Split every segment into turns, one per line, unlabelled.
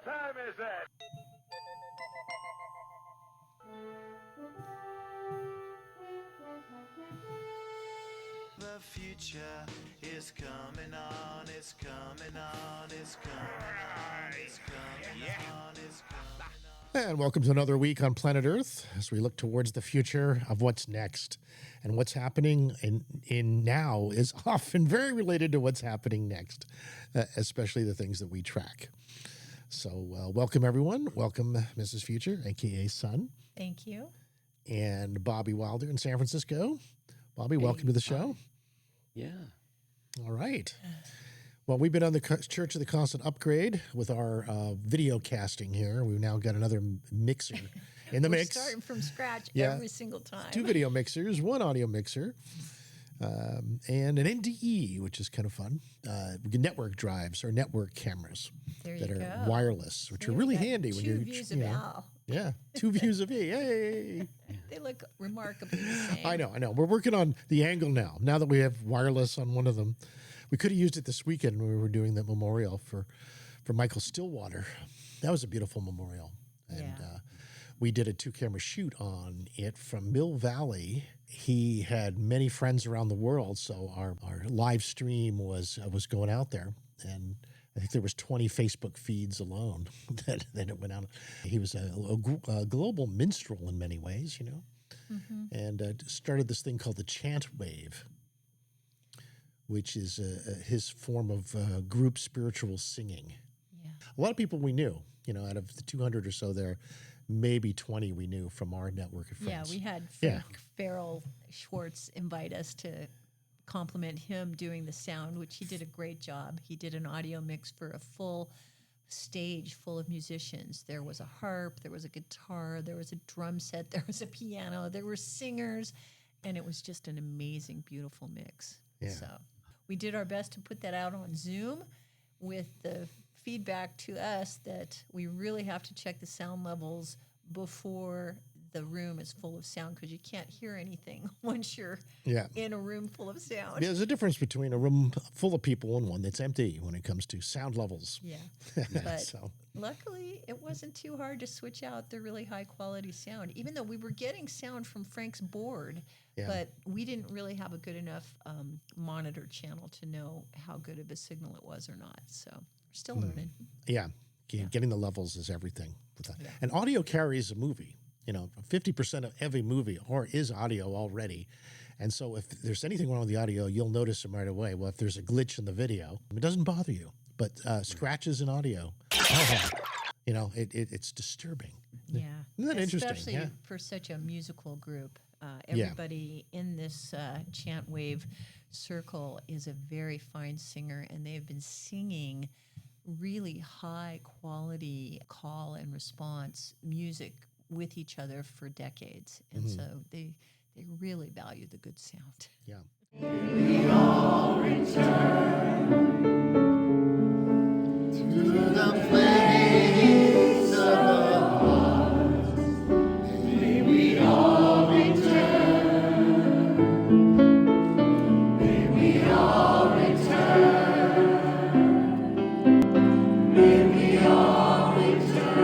time is it?
The future is coming on, it's coming on, it's coming on, it's coming on, it's coming on.
And welcome to another week on planet Earth as we look towards the future of what's next. And what's happening in now is often very related to what's happening next, especially the things that we track. So welcome, everyone. Welcome, Mrs. Future, a.k.a. Sun.
Thank you.
And Bobby Wilder in San Francisco. Bobby, welcome to the show.
Yeah.
All right. Well, we've been on the Church of the Constant Upgrade with our video casting here. We've now got another mixer in the mix.
Starting from scratch every single time.
2 video mixers, 1 audio mixer, and an NDE, which is kind of fun. Network drives or network cameras that are wireless, which are really handy when you're
2 views of Al.
Yeah, 2 views of E. Yay!
They look remarkably the same.
I know. We're working on the angle now. Now that we have wireless on one of them, we could have used it this weekend when we were doing that memorial for Michael Stillwater. That was a beautiful memorial, and we did a 2-camera shoot on it from Mill Valley. He had many friends around the world, so our live stream was going out there, and I think there was 20 Facebook feeds alone that it went out. He was a global minstrel in many ways, you know, and started this thing called the chant wave, which is his form of group spiritual singing.
Yeah.
A lot of people we knew, you know, out of the 200 or so there, maybe 20 we knew from our network of friends.
Yeah, we had Frank Farrell Schwartz invite us to compliment him doing the sound, which he did a great job. He did an audio mix for a full stage full of musicians. There was a harp, there was a guitar, there was a drum set, there was a piano, there were singers, and it was just an amazing, beautiful mix.
Yeah.
So we did our best to put that out on Zoom with the feedback to us that we really have to check the sound levels before the room is full of sound, because you can't hear anything once you're in a room full of sound.
Yeah, there's a difference between a room full of people and one that's empty when it comes to sound levels.
Yeah. But luckily, it wasn't too hard to switch out the really high quality sound, even though we were getting sound from Frank's board, but we didn't really have a good enough monitor channel to know how good of a signal it was or not. So we're still learning.
Yeah. Getting the levels is everything. And audio carries a movie. You know, 50% of every movie is audio already. And so if there's anything wrong with the audio, you'll notice them right away. Well, if there's a glitch in the video, it doesn't bother you. But scratches in audio, you know, it's disturbing.
Yeah.
Isn't that interesting?
Especially for such a musical group. Everybody in this chant wave circle is a very fine singer, and they've been singing really high quality call and response music with each other for decades, and so they really value the good sound.
Yeah.
We all return to the place of the heart. May we all return. May we all return. May we all return.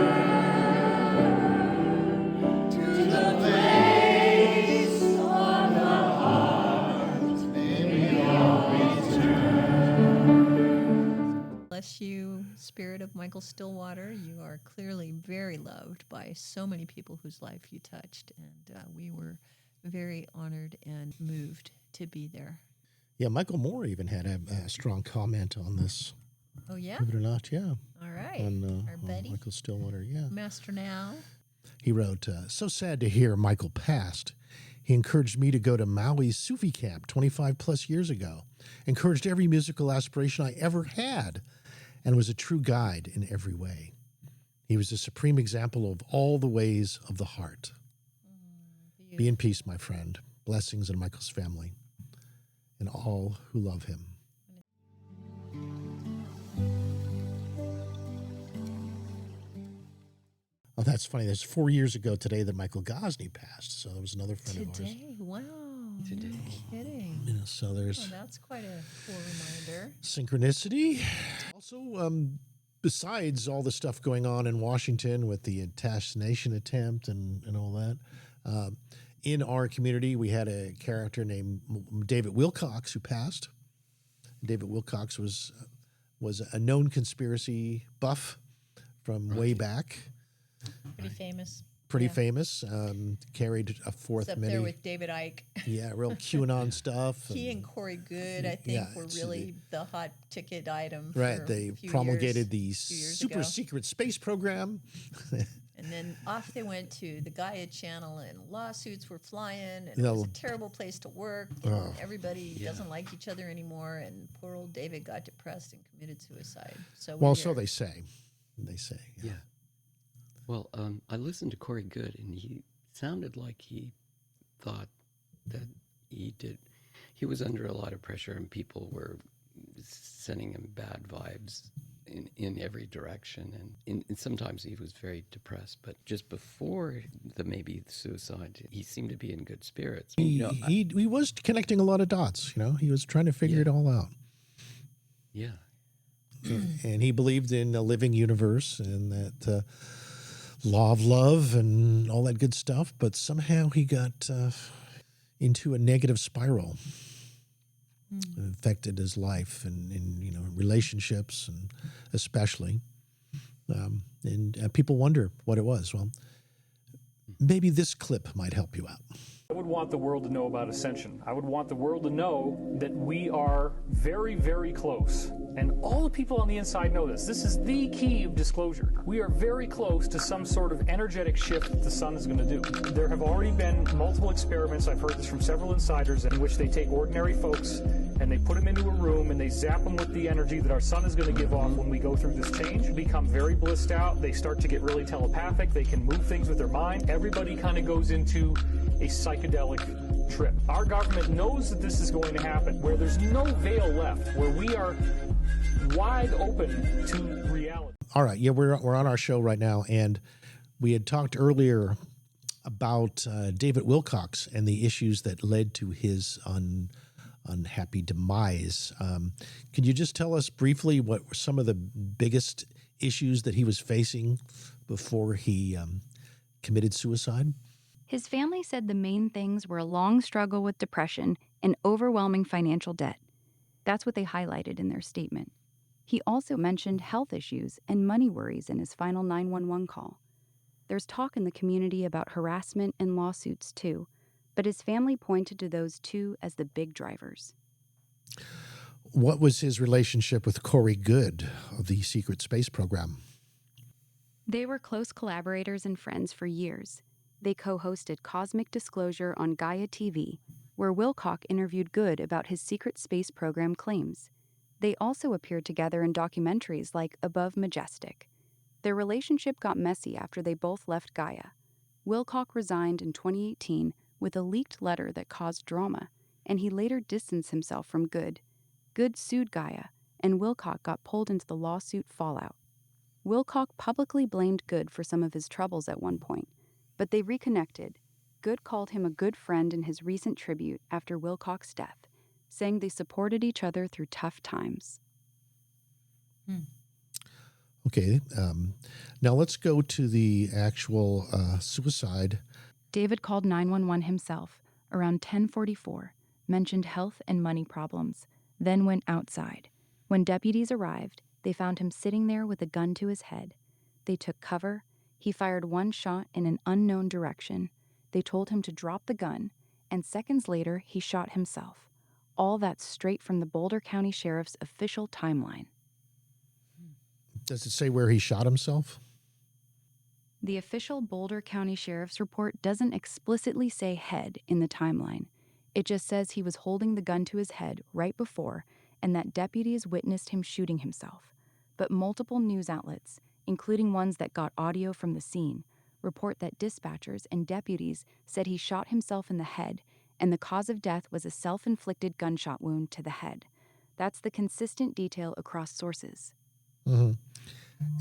Bless you, spirit of Michael Stillwater. You are clearly very loved by so many people whose life you touched, and we were very honored and moved to be there.
Yeah, Michael Moore even had a strong comment on this.
Oh, yeah?
Believe it or not, yeah.
All right. Our buddy.
On Michael Stillwater, yeah.
Master now.
He wrote, so sad to hear Michael passed. He encouraged me to go to Maui's Sufi camp 25 plus years ago, encouraged every musical aspiration I ever had, and was a true guide in every way. He was a supreme example of all the ways of the heart. Be in peace, my friend. Blessings in Michael's family and all who love him. Oh, that's funny. That's 4 years ago today that Michael Gosney passed. So there was another friend of ours.
Today? Wow.
Today.
No kidding.
Yeah, so there's
that's quite a cool reminder.
synchronicity. Also, besides all the stuff going on in Washington with the assassination attempt and all that, in our community, we had a character named David Wilcock who passed. David Wilcock was a known conspiracy buff from way back.
Pretty famous.
Pretty
Yeah.
famous. Carried a fourth
It's up
many.
there with David Icke.
Yeah, real QAnon stuff.
He and Corey Good, I think,
Yeah,
were
it's
really the hot ticket item.
right.
For
They
a few
promulgated the
years
super
ago.
secret space program.
And then off they went to the Gaia channel, and lawsuits were flying, and
You
it was
know,
a terrible place to work. And everybody doesn't like each other anymore, and poor old David got depressed and committed suicide. So
Well,
we
so
hear.
they say. They say.
Yeah. Well, I listened to Corey Good, and he sounded like he thought that he was under a lot of pressure, and people were sending him bad vibes in every direction. And sometimes he was very depressed. But just before the suicide, he seemed to be in good spirits.
He was connecting a lot of dots. You know, he was trying to figure it all out.
Yeah.
And he believed in a living universe and that law of love and all that good stuff. But somehow he got into a negative spiral. It affected his life and relationships, and especially. And people wonder what it was. Well, maybe this clip might help you out.
I would want the world to know about Ascension. I would want the world to know that we are very, very close. And all the people on the inside know this. This is the key of disclosure. We are very close to some sort of energetic shift that the sun is going to do. There have already been multiple experiments, I've heard this from several insiders, in which they take ordinary folks and they put them into a room and they zap them with the energy that our sun is going to give off when we go through this change. Become very blissed out. They start to get really telepathic. They can move things with their mind. Everybody kind of goes into a psychedelic trip. Our government knows that this is going to happen, where there's no veil left, where we are wide open to reality.
All right. Yeah, we're on our show right now, and we had talked earlier about David Wilcock and the issues that led to his unhappy demise. Can you just tell us briefly what were some of the biggest issues that he was facing before he committed suicide?
His family said the main things were a long struggle with depression and overwhelming financial debt. That's what they highlighted in their statement. He also mentioned health issues and money worries in his final 911 call. There's talk in the community about harassment and lawsuits too, but his family pointed to those two as the big drivers.
What was his relationship with Corey Good of the secret space program?
They were close collaborators and friends for years. They co-hosted Cosmic Disclosure on Gaia TV, where Wilcock interviewed Good about his secret space program claims. They also appeared together in documentaries like Above Majestic. Their relationship got messy after they both left Gaia. Wilcock resigned in 2018 with a leaked letter that caused drama, and he later distanced himself from Good. Good sued Gaia, and Wilcock got pulled into the lawsuit fallout. Wilcock publicly blamed Good for some of his troubles at one point, but they reconnected. Good called him a good friend in his recent tribute after Wilcock's death, saying they supported each other through tough times.
Okay, now let's go to the actual suicide.
David called 911 himself around 10:44, mentioned health and money problems, then went outside. When deputies arrived, they found him sitting there with a gun to his head. They took cover. He fired one shot in an unknown direction. They told him to drop the gun, and seconds later, he shot himself. All that straight from the Boulder County Sheriff's official timeline.
Does it say where he shot himself?
The official Boulder County Sheriff's report doesn't explicitly say head in the timeline. It just says he was holding the gun to his head right before, and that deputies witnessed him shooting himself. But multiple news outlets, including ones that got audio from the scene, report that dispatchers and deputies said he shot himself in the head, and the cause of death was a self-inflicted gunshot wound to the head. That's the consistent detail across sources.
Mm-hmm.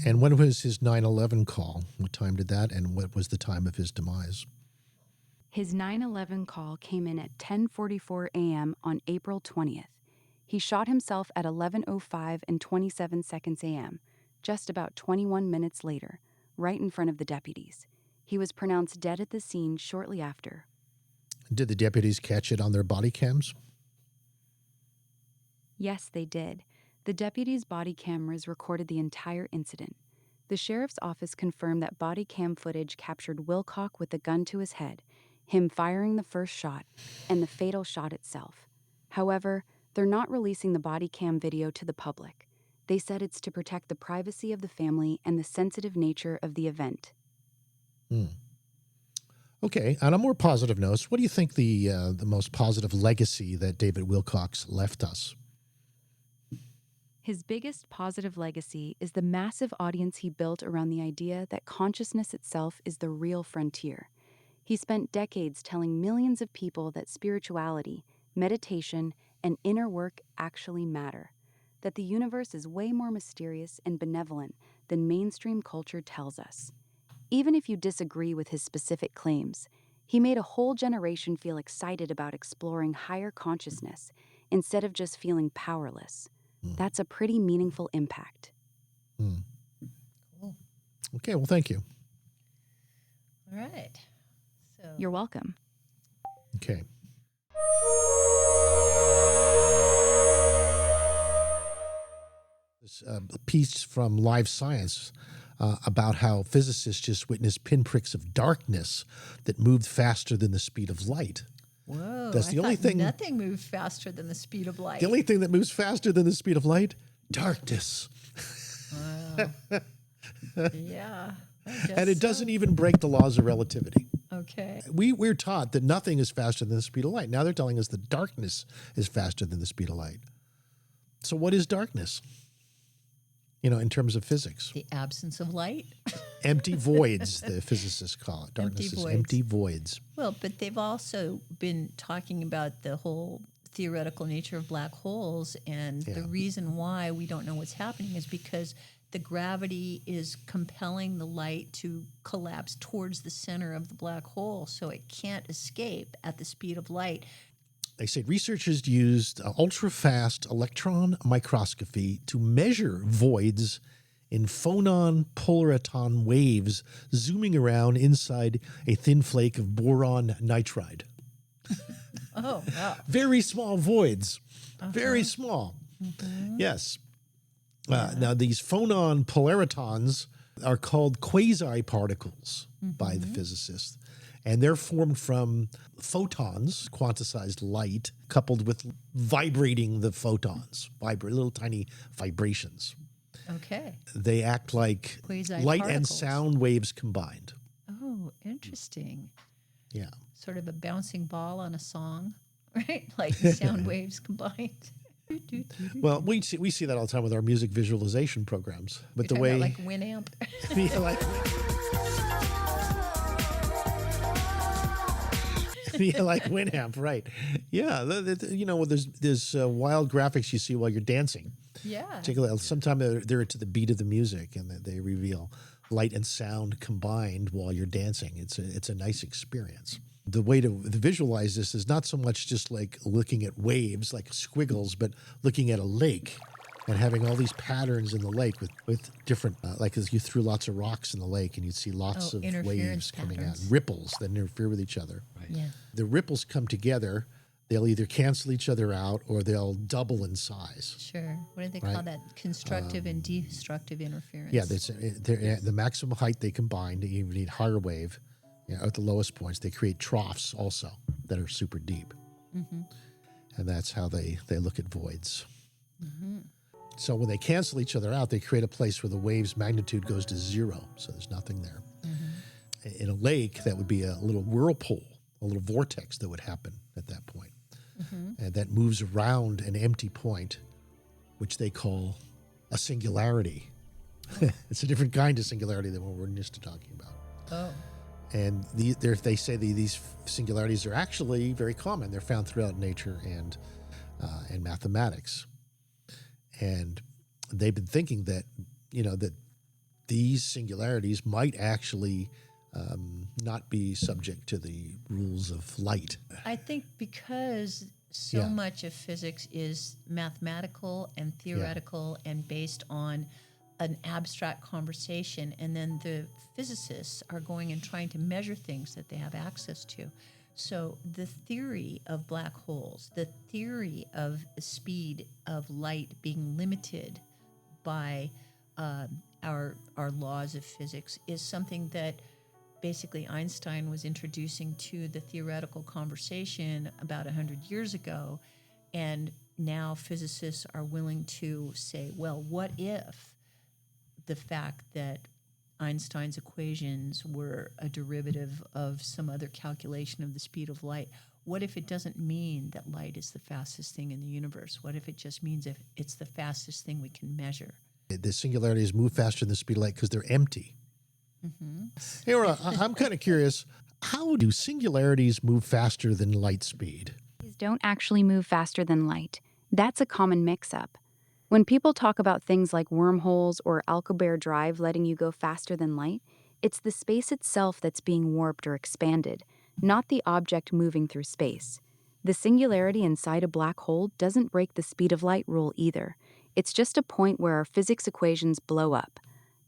And when was his 911 call? What time did that, and what was the time of his demise?
His 911 call came in at 10:44 a.m. on April 20th. He shot himself at 11:05 and 27 seconds a.m. just about 21 minutes later, right in front of the deputies. He was pronounced dead at the scene shortly after.
Did the deputies catch it on their body cams?
Yes, they did. The deputies' body cameras recorded the entire incident. The sheriff's office confirmed that body cam footage captured Wilcock with the gun to his head, him firing the first shot, and the fatal shot itself. However, they're not releasing the body cam video to the public. They said it's to protect the privacy of the family and the sensitive nature of the event.
Okay, on a more positive note, what do you think the most positive legacy that David Wilcock left us?
His biggest positive legacy is the massive audience he built around the idea that consciousness itself is the real frontier. He spent decades telling millions of people that spirituality, meditation, and inner work actually matter, that the universe is way more mysterious and benevolent than mainstream culture tells us. Even if you disagree with his specific claims, he made a whole generation feel excited about exploring higher consciousness instead of just feeling powerless. That's a pretty meaningful impact.
Cool.
Okay, well, thank you.
All right. So
You're welcome.
Okay. This piece from Live Science about how physicists just witnessed pinpricks of darkness that moved faster than the speed of light.
Whoa,
That's the only thing.
Nothing moves faster than the speed of light.
The only thing that moves faster than the speed of light? Darkness.
Wow. Yeah. I guess
And it
so.
doesn't even break the laws of relativity.
Okay.
We're taught that nothing is faster than the speed of light. Now they're telling us that darkness is faster than the speed of light. So what is darkness? In terms of physics.
The absence of light.
Empty voids, the physicists call it. Darkness
Empty
is
voids.
empty voids.
Well, but they've also been talking about the whole theoretical nature of black holes, and the reason why we don't know what's happening is because the gravity is compelling the light to collapse towards the center of the black hole, so it can't escape at the speed of light.
They say researchers used ultra-fast electron microscopy to measure voids in phonon polariton waves zooming around inside a thin flake of boron nitride.
Oh, wow.
Very small voids. Very small. Yes. Now, these phonon polaritons are called quasi-particles by the physicists. And they're formed from photons, quantized light, coupled with vibrating the photons, little tiny vibrations.
Okay.
They act like light and
Quasi-particles.
sound waves combined.
Oh, interesting.
Yeah.
Sort of a bouncing ball on a song, right? Like sound waves combined.
Well, we see that all the time with our music visualization programs. But the
You're
way
talking about like Winamp.
Yeah, like Winamp, right? Yeah, there's wild graphics you see while you're dancing.
Yeah.
Sometimes they're to the beat of the music, and they reveal light and sound combined while you're dancing. It's a nice experience. The way to visualize this is not so much just like looking at waves, like squiggles, but looking at a lake and having all these patterns in the lake with different, like as you threw lots of rocks in the lake and you'd see lots of
interference
waves coming out,
patterns.
ripples that interfere with each other.
Yeah.
The ripples come together, they'll either cancel each other out or they'll double in size.
Sure. What do they call that? Constructive and destructive interference.
Yeah, the maximum height they combine, you need higher wave. At the lowest points, they create troughs also that are super deep. And that's how they look at voids. So when they cancel each other out, they create a place where the wave's magnitude goes to zero. So there's nothing there. In a lake, that would be a little whirlpool, a little vortex that would happen at that point. And that moves around an empty point, which they call a singularity. It's a different kind of singularity than what we're just talking about.
Oh.
And they say these singularities are actually very common. They're found throughout nature and mathematics. And they've been thinking that, that these singularities might actually not be subject to the rules of light.
I think because so much of physics is mathematical and theoretical and based on an abstract conversation, and then the physicists are going and trying to measure things that they have access to. So the theory of black holes, the theory of the speed of light being limited by our laws of physics is something that basically Einstein was introducing to the theoretical conversation about 100 years ago. And now physicists are willing to say, well, what if the fact that Einstein's equations were a derivative of some other calculation of the speed of light? What if it doesn't mean that light is the fastest thing in the universe? What if it just means if it's the fastest thing we can measure?
The singularities move faster than the speed of light because they're empty. Hey, Aura, I'm kind of curious. How do singularities move faster than light speed?
These don't actually move faster than light. That's a common mix-up. When people talk about things like wormholes or Alcubierre Drive letting you go faster than light, it's the space itself that's being warped or expanded, not the object moving through space. The singularity inside a black hole doesn't break the speed of light rule either. It's just a point where our physics equations blow up.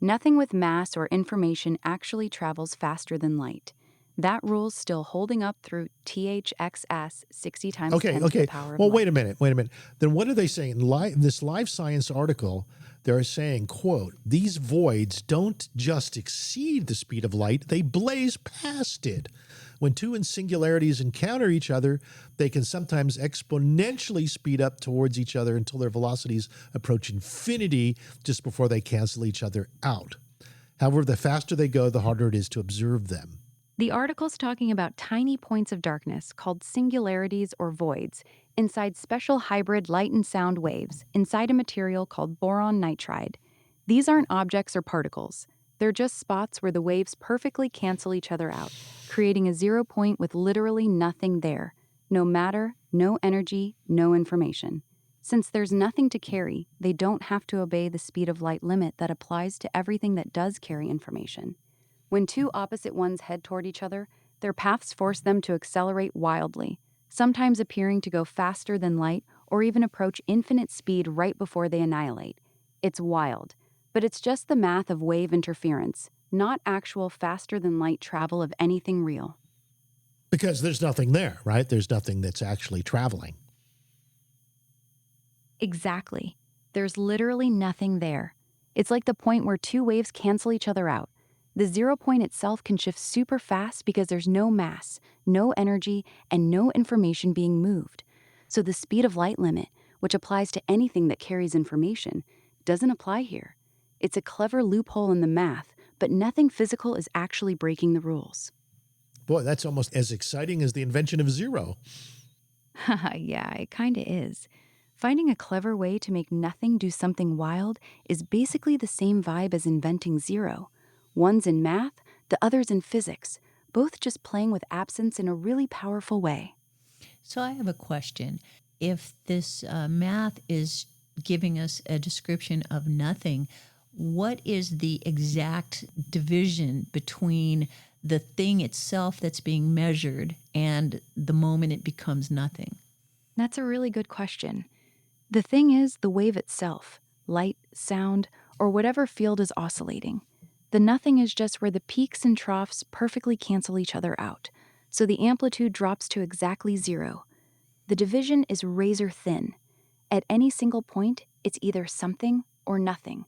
Nothing with mass or information actually travels faster than light. That rule's still holding up through THXS 60 times 10 to the power of
Well,
light.
wait a minute. Then what are they saying? In this Live Science article, they're saying, quote, these voids don't just exceed the speed of light, they blaze past it. When two singularities encounter each other, they can sometimes exponentially speed up towards each other until their velocities approach infinity just before they cancel each other out. However, the faster they go, the harder it is to observe them.
The article's talking about tiny points of darkness called singularities or voids inside special hybrid light and sound waves inside a material called boron nitride. These aren't objects or particles. They're just spots where the waves perfectly cancel each other out, creating a 0 point with literally nothing there. No matter, no energy, no information. Since there's nothing to carry, they don't have to obey the speed of light limit that applies to everything that does carry information. When two opposite ones head toward each other, their paths force them to accelerate wildly, sometimes appearing to go faster than light or even approach infinite speed right before they annihilate. It's wild, but it's just the math of wave interference, not actual faster-than-light travel of anything real.
Because there's nothing there, right? There's nothing that's actually traveling.
Exactly. There's literally nothing there. It's like the point where two waves cancel each other out. The 0 point itself can shift super fast because there's no mass, no energy, and no information being moved. So the speed of light limit, which applies to anything that carries information, doesn't apply here. It's a clever loophole in the math, but nothing physical is actually breaking the rules.
Boy, that's almost as exciting as the invention of zero.
Yeah, it kinda is. Finding a clever way to make nothing do something wild is basically the same vibe as inventing zero. One's in math, the other's in physics, both just playing with absence in a really powerful way.
So I have a question. If this math is giving us a description of nothing, what is the exact division between the thing itself that's being measured and the moment it becomes nothing?
That's a really good question. The thing is the wave itself, light, sound, or whatever field is oscillating. The nothing is just where the peaks and troughs perfectly cancel each other out, so the amplitude drops to exactly zero. The division is razor thin. At any single point, it's either something or nothing.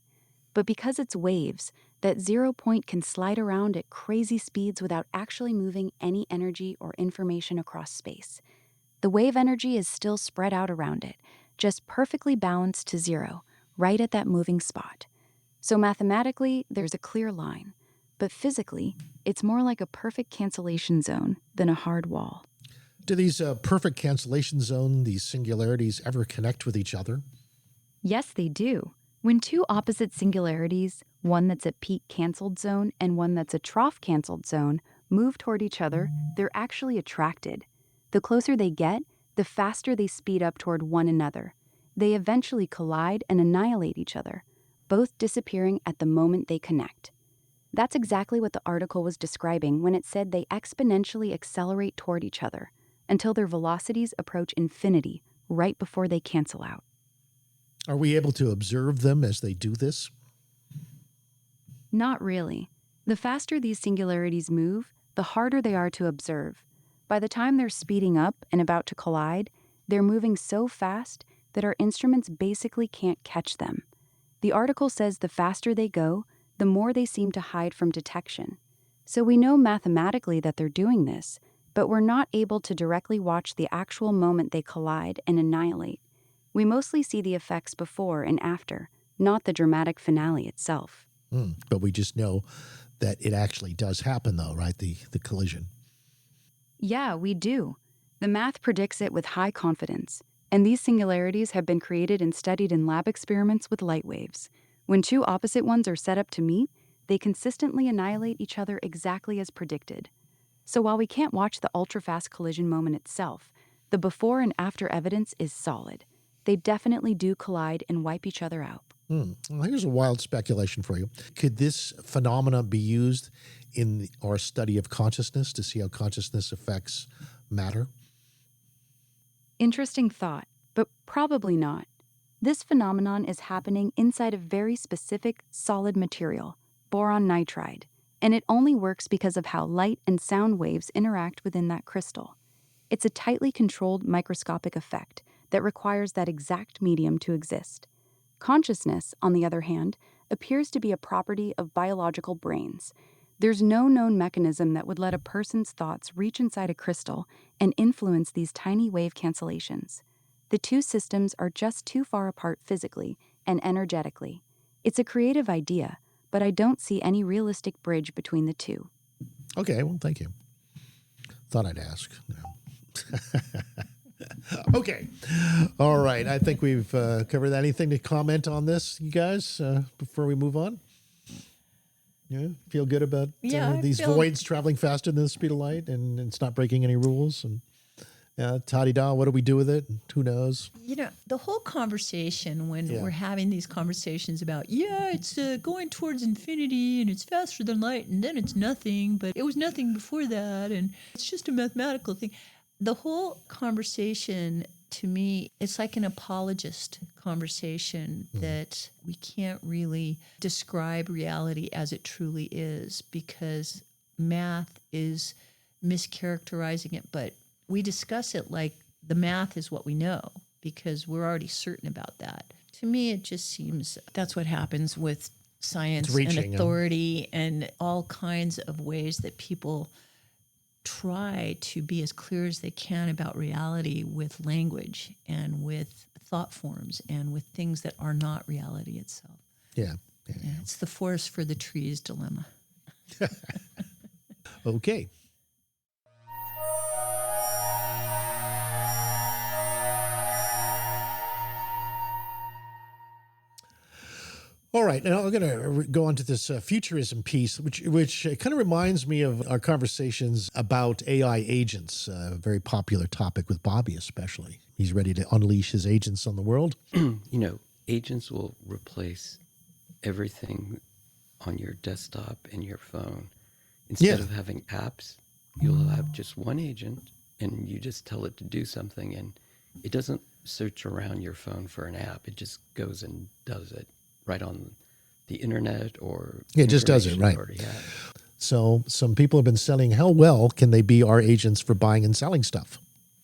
But because it's waves, that 0 point can slide around at crazy speeds without actually moving any energy or information across space. The wave energy is still spread out around it, just perfectly balanced to zero, right at that moving spot. So mathematically, there's a clear line, but physically, it's more like a perfect cancellation zone than a hard wall.
Do these perfect cancellation zone, these singularities, ever connect with each other?
Yes, they do. When two opposite singularities, one that's a peak canceled zone and one that's a trough canceled zone, move toward each other, they're actually attracted. The closer they get, the faster they speed up toward one another. They eventually collide and annihilate each other, both disappearing at the moment they connect. That's exactly what the article was describing when it said they exponentially accelerate toward each other until their velocities approach infinity right before they cancel out.
Are we able to observe them as they do this?
Not really. The faster these singularities move, the harder they are to observe. By the time they're speeding up and about to collide, they're moving so fast that our instruments basically can't catch them. The article says the faster they go, the more they seem to hide from detection. So we know mathematically that they're doing this, but we're not able to directly watch the actual moment they collide and annihilate. We mostly see the effects before and after, not the dramatic finale itself.
But we just know that it actually does happen, though, right? The collision.
Yeah, we do. The math predicts it with high confidence, and these singularities have been created and studied in lab experiments with light waves. When two opposite ones are set up to meet, they consistently annihilate each other exactly as predicted. So while we can't watch the ultra-fast collision moment itself, the before and after evidence is solid. They definitely do collide and wipe each other out.
Well, here's a wild speculation for you. Could this phenomena be used in our study of consciousness to see how consciousness affects matter?
Interesting thought, but probably not. This phenomenon is happening inside a very specific, solid material, boron nitride, and it only works because of how light and sound waves interact within that crystal. It's a tightly controlled microscopic effect that requires that exact medium to exist. Consciousness, on the other hand, appears to be a property of biological brains. There's no known mechanism that would let a person's thoughts reach inside a crystal and influence these tiny wave cancellations. The two systems are just too far apart physically and energetically. It's a creative idea, but I don't see any realistic bridge between the two.
Okay, well, thank you. Thought I'd ask. Okay. All right. I think we've covered that. Anything to comment on this, you guys, before we move on? Yeah, feel good about these voids traveling faster than the speed of light, and it's not breaking any rules. And ta-di-da, what do we do with it? Who knows?
The whole conversation when we're having these conversations about, it's going towards infinity and it's faster than light and then it's nothing, but it was nothing before that and it's just a mathematical thing. The whole conversation, to me, it's like an apologist conversation that we can't really describe reality as it truly is because math is mischaracterizing it, but we discuss it like the math is what we know because we're already certain about that. To me, it just seems that's what happens with science and authority and all kinds of ways that people try to be as clear as they can about reality with language and with thought forms and with things that are not reality itself.
Yeah.
It's the forest for the trees dilemma.
Okay. All right, now I'm going to go on to this futurism piece, which kind of reminds me of our conversations about AI agents, a very popular topic with Bobby especially. He's ready to unleash his agents on the world.
Agents will replace everything on your desktop and your phone. Instead of having apps, you'll have just one agent, and you just tell it to do something, and it doesn't search around your phone for an app. It just goes and does it. Right on the internet or
it just does it, right? So some people have been selling how well can they be our agents for buying and selling stuff.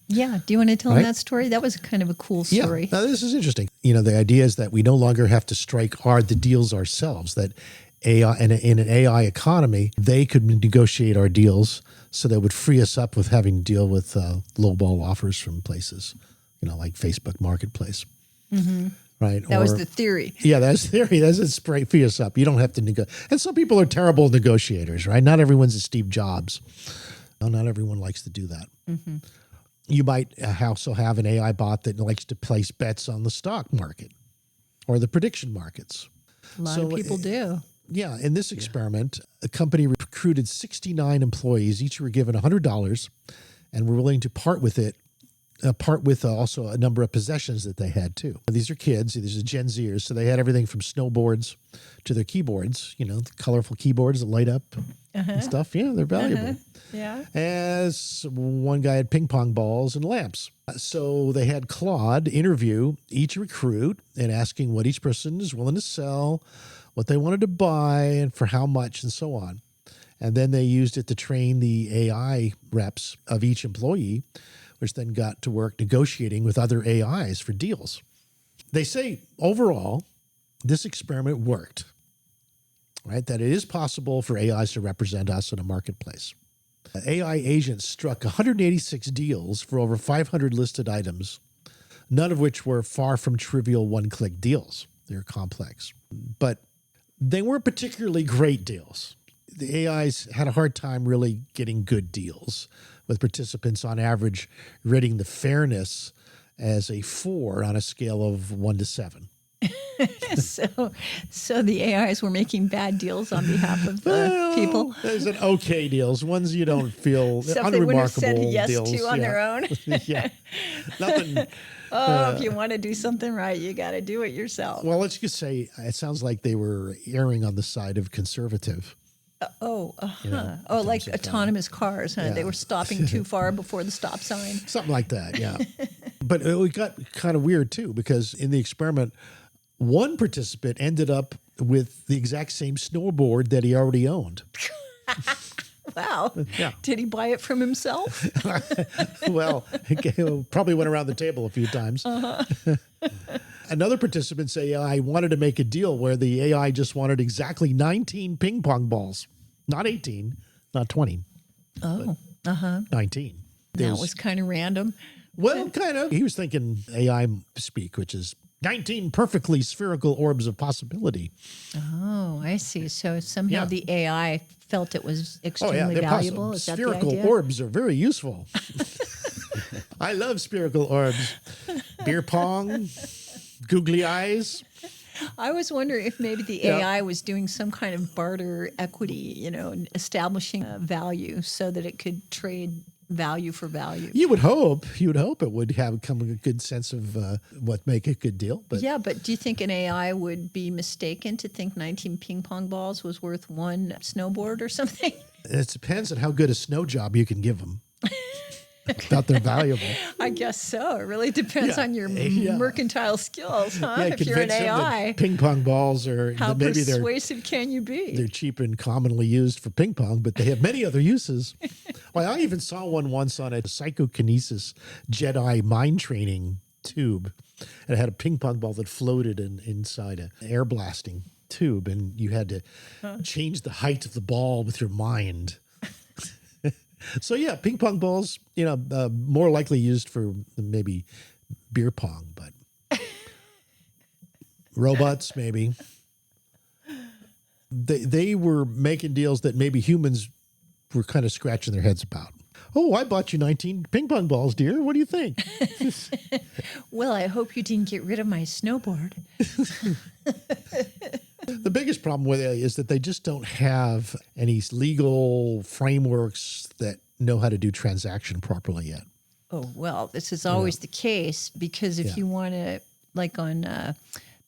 Yeah. Do you want to tell them that story? That was kind of a cool story.
Yeah, now, this is interesting. The idea is that we no longer have to strike the deals ourselves, that AI in an AI economy, they could negotiate our deals so that would free us up with having to deal with lowball offers from places, like Facebook Marketplace. Mm-hmm. Right.
That was the theory.
Yeah, that's the theory. That's it. Free us up. You don't have to negotiate. And some people are terrible negotiators, right? Not everyone's a Steve Jobs. Not everyone likes to do that. Mm-hmm. You might also have an AI bot that likes to place bets on the stock market or the prediction markets.
A lot of people do.
Yeah. In this experiment, a company recruited 69 employees. Each were given $100 and were willing to part with also a number of possessions that they had too. These are kids. These are Gen Zers. So they had everything from snowboards to their keyboards, the colorful keyboards that light up and stuff. Yeah, they're valuable.
Yeah.
As one guy had ping pong balls and lamps. So they had Claude interview each recruit and asking what each person is willing to sell, what they wanted to buy and for how much and so on. And then they used it to train the AI reps of each employee, which then got to work negotiating with other AIs for deals. They say overall, this experiment worked, right? That it is possible for AIs to represent us in a marketplace. AI agents struck 186 deals for over 500 listed items, none of which were far from trivial one-click deals. They're complex. But they weren't particularly great deals. The AIs had a hard time really getting good deals, with participants on average rating the fairness as a 4 on a scale of 1 to 7.
So the AIs were making bad deals on behalf of the people.
There's an okay deals, ones you don't feel
Stuff they wouldn't have said
unremarkable
yes
deals.
to on their own.
Yeah, nothing.
If you want to do something right, you got to do it yourself.
Well, let's just say it sounds like they were erring on the side of conservative.
Like autonomous cars, huh?
Yeah.
They were stopping too far before the stop sign.
Something like that, yeah. But it got kind of weird, too, because in the experiment, one participant ended up with the exact same snowboard that he already owned.
Wow.
Yeah.
Did he buy it from himself?
Well, it probably went around the table a few times. Another participant say, I wanted to make a deal where the AI just wanted exactly 19 ping pong balls. Not 18, not 20.
Oh,
19.
that was kind of random.
Well, kind of. He was thinking AI speak, which is 19 perfectly spherical orbs of possibility.
Oh, I see. So somehow
Yeah.
the AI felt it was
Oh, yeah.
extremely
they're
valuable.
possible.
Is that the
Spherical
idea?
orbs are very useful. I love spherical orbs. Beer pong, googly eyes.
I was wondering if maybe the
Yeah.
AI was doing some kind of barter equity, and establishing a value so that it could trade value for value.
You would hope it would have come a good sense of what make a good deal. But
Yeah, but do you think an AI would be mistaken to think 19 ping pong balls was worth one snowboard or something?
it depends on how good a snow job you can give them. That they're valuable.
I guess so. It really depends
Yeah.
on your
Yeah.
mercantile skills, huh?
Yeah,
If you're an
convince them that
AI,
ping pong balls are
how
maybe
persuasive can you be?
they're cheap and commonly used for ping pong, but they have many other uses. Well, I even saw one once on a psychokinesis Jedi mind training tube. And it had a ping pong ball that floated inside an air blasting tube, and you had to change the height of the ball with your mind. So yeah, ping pong balls, more likely used for maybe beer pong, but robots maybe. They were making deals that maybe humans were kind of scratching their heads about. Oh, I bought you 19 ping pong balls, dear. What do you think?
Well, I hope you didn't get rid of my snowboard.
The biggest problem with it is that they just don't have any legal frameworks that know how to do transaction properly yet.
Oh, well, this is always the case because if
Yeah.
you want to, like on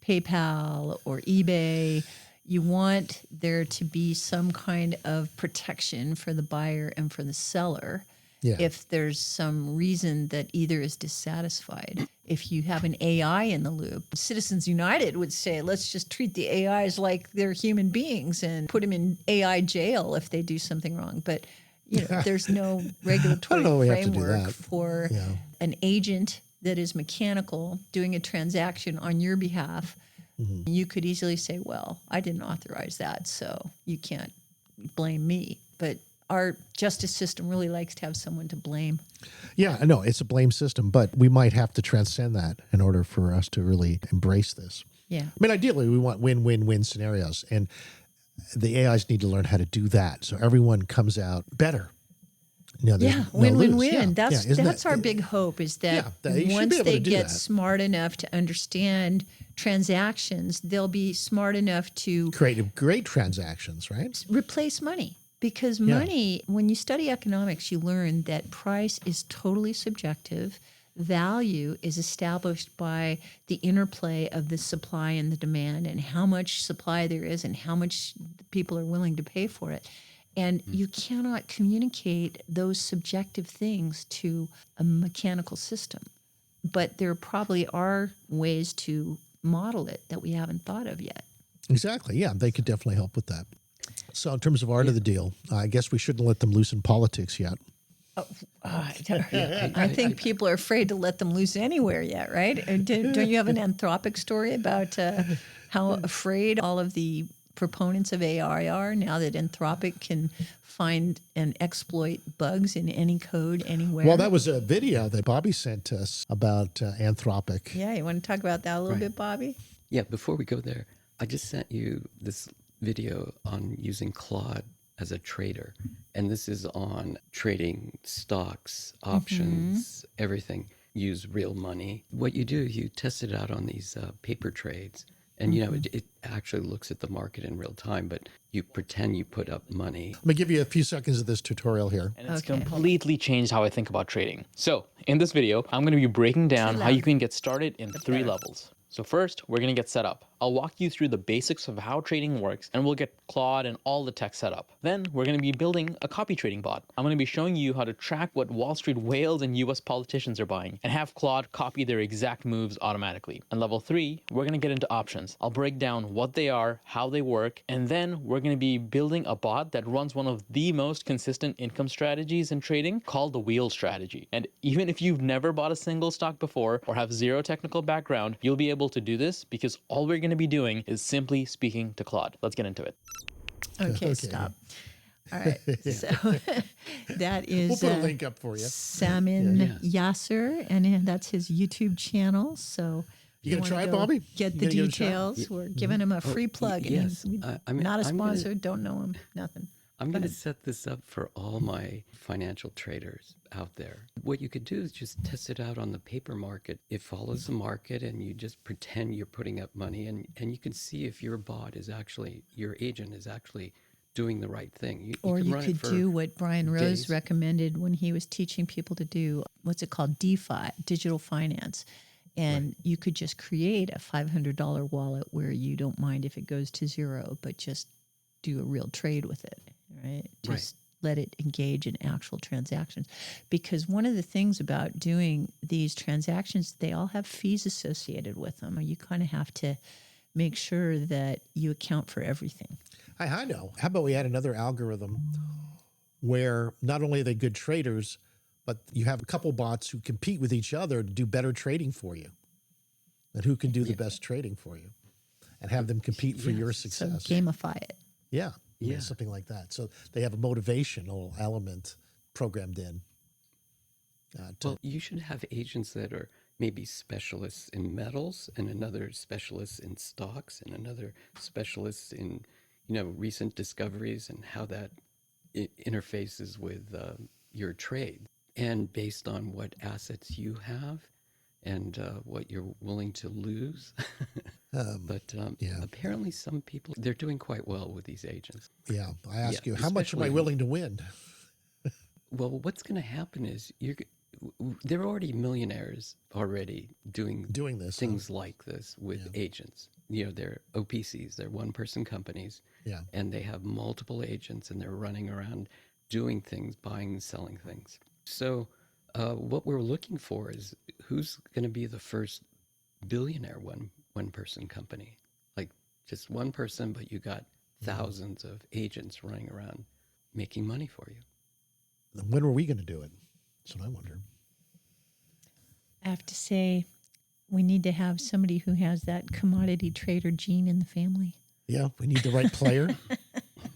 PayPal or eBay, you want there to be some kind of protection for the buyer and for the seller.
Yeah.
If there's some reason that either is dissatisfied. If you have an AI in the loop, Citizens United would say, let's just treat the AIs like they're human beings and put them in AI jail if they do something wrong. But there's no regulatory
know we have to do
framework
that.
for
Yeah.
an agent that is mechanical doing a transaction on your behalf.
Mm-hmm.
You could easily say, well, I didn't authorize that, so you can't blame me. But our justice system really likes to have someone to blame.
Yeah, I know it's a blame system, but we might have to transcend that in order for us to really embrace this.
Yeah.
I mean, ideally, we want win-win-win scenarios, and the AIs need to learn how to do that so everyone comes out better. There's
Yeah,
no
win-win-win.
lose.
That's
Isn't
our big hope is that
Yeah, they should be
once
able to
they
do
get
that.
smart enough to understand transactions, they'll be smart enough to
create great transactions, right?
replace money. Because money, when you study economics, you learn that price is totally subjective. Value is established by the interplay of the supply and the demand and how much supply there is and how much people are willing to pay for it. And you cannot communicate those subjective things to a mechanical system. But there probably are ways to model it that we haven't thought of yet.
Exactly. Yeah, they could definitely help with that. So in terms of art of the deal, I guess we shouldn't let them loose in politics yet.
I think people are afraid to let them loose anywhere yet, right? Don't you have an Anthropic story about how afraid all of the proponents of AI are now that Anthropic can find and exploit bugs in any code anywhere?
Well, that was a video that Bobby sent us about Anthropic.
Yeah, you want to talk about that a little bit, Bobby?
Yeah, before we go there, I just sent you this video on using Claude as a trader. And this is on trading stocks, options, everything. Use real money. What you do, you test it out on these paper trades. And, you know, it actually looks at the market in real time, but you pretend you put up money.
Let me give you a few seconds of this tutorial here.
And it's completely changed how I think about trading. So in this video, I'm going to be breaking down how you can get started in 3 levels. So first, we're going to get set up. I'll walk you through the basics of how trading works, and we'll get Claude and all the tech set up. Then we're going to be building a copy trading bot. I'm going to be showing you how to track what Wall Street whales and US politicians are buying, and have Claude copy their exact moves automatically. And level 3, we're going to get into options. I'll break down what they are, how they work, and then we're going to be building a bot that runs one of the most consistent income strategies in trading called the wheel strategy. And even if you've never bought a single stock before or have zero technical background, you'll be able to do this because all we're going to be doing is simply speaking to Claude. Let's get into it.
Okay, stop. All right. So that is
We'll put a link up for you.
Salmon Yasser, and that's his YouTube channel. So
You gonna
wanna
try it,
go
Bobby?
Get
You
the
gonna give it a shot?
details. We're giving him a free plug. and
yes.
he's not a sponsor. Don't know him. Nothing.
I'm going to set this up for all my financial traders out there. What you could do is just test it out on the paper market. It follows the market and you just pretend you're putting up money and you can see if your bot is actually, your agent is actually doing the right thing.
Or
can
you
run it
could
for
do what Brian Rose
days.
recommended when he was teaching people to do, what's it called, DeFi, digital finance. And you could just create a $500 wallet where you don't mind if it goes to zero, but just do a real trade with it, right? Just let it engage in actual transactions. Because one of the things about doing these transactions, they all have fees associated with them. You kind of have to make sure that you account for everything.
I know. How about we add another algorithm where not only are they good traders, but you have a couple bots who compete with each other to do better trading for you. And who can do the best trading for you and have them compete for your
So
success.
gamify it.
Yeah.
Yeah.
Something like that. So they have a motivational element programmed in.
Well, you should have agents that are maybe specialists in metals and another specialist in stocks and another specialist in, you know, recent discoveries and how that interfaces with your trade. And based on what assets you have and what you're willing to lose. But apparently some people, they're doing quite well with these agents.
Yeah. I ask you, how much am I
especially-
willing to win?
Well, what's going to happen is they're already millionaires already doing
this,
things like this with agents. You know, they're OPCs, they're one-person companies, and they have multiple agents, and they're running around doing things, buying and selling things. So what we're looking for is who's going to be the first billionaire one-person company, like just one person, but you got thousands of agents running around making money for you.
When are we going to do it? That's what I wonder.
I have to say, we need to have somebody who has that commodity trader gene in the family.
Yeah, we need the right player.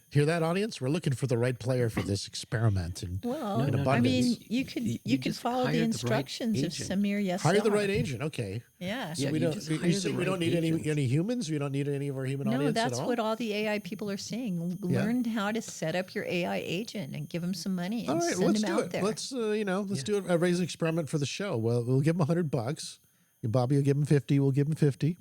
Hear that, audience? We're looking for the right player for this experiment. And
Well,
in
I
abundance.
mean, you could
just
follow
hire
the
the right
instructions of
agent.
Samir Yassar.
Hire the right agent. Okay.
Yeah.
So
Yeah,
we
you
don't.
just
You
hire
say
the
we don't
right
need
agents.
any humans. We don't need any of our human
No,
audience
that's
at all.
what all the AI people are saying.
Yeah.
Learn how to set up your AI agent and give them some money and
All right,
send
let's
them
do
out
it.
there.
Let's let's do it. Raise an experiment for the show. Well, we'll give them $100. Bobby will give him 50. We'll give him 50,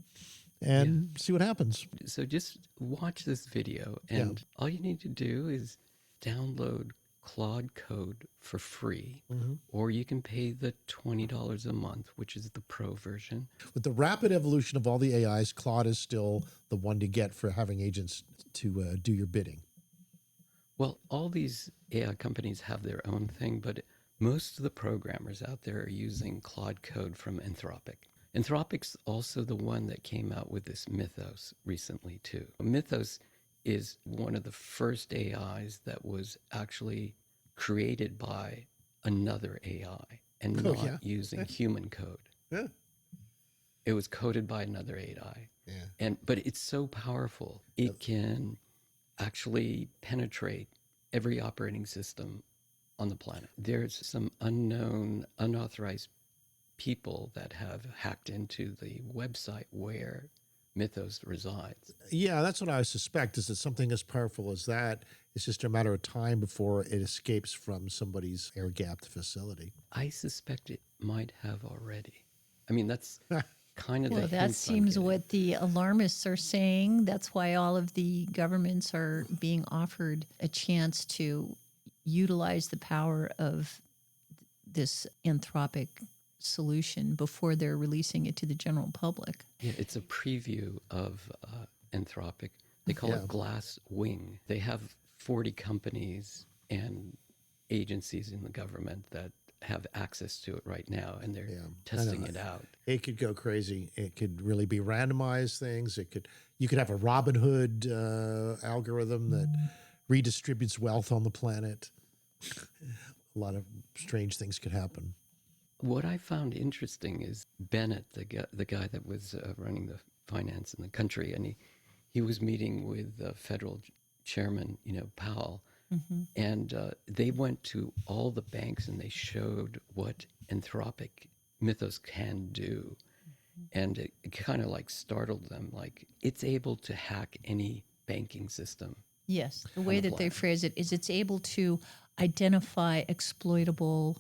and see what happens.
So just watch this video, and all you need to do is download Claude Code for free, or you can pay the $20 a month, which is the pro version.
With the rapid evolution of all the AIs, Claude is still the one to get for having agents to do your bidding.
Well, all these AI companies have their own thing, but most of the programmers out there are using Claude Code from Anthropic. Anthropic's also the one that came out with this Mythos recently, too. Mythos is one of the first AIs that was actually created by another AI and
Oh,
not
yeah?
using human code.
Yeah.
It was coded by another AI.
Yeah.
But it's so powerful. It can actually penetrate every operating system on the planet. There's some unknown, unauthorized people that have hacked into the website where Mythos resides.
Yeah, that's what I suspect, is that something as powerful as that, it's just a matter of time before it escapes from somebody's air-gapped facility.
I suspect it might have already. I mean, that's kind of the
Well, that
hints I'm
seems
getting.
what the alarmists are saying. That's why all of the governments are being offered a chance to utilize the power of this anthropic solution before they're releasing it to the general public.
Yeah, it's a preview of Anthropic. They call it Glass Wing. They have 40 companies and agencies in the government that have access to it right now, and they're testing it out.
It could go crazy. It could really be randomized things. You could have a Robin Hood algorithm that redistributes wealth on the planet. A lot of strange things could happen.
What I found interesting is Bennett, the guy that was running the finance in the country, and he was meeting with the federal chairman, Powell, and they went to all the banks and they showed what Anthropic Mythos can do. And it kind of like startled them, like it's able to hack any banking system.
Yes, the way that they phrase it is it's able to identify exploitable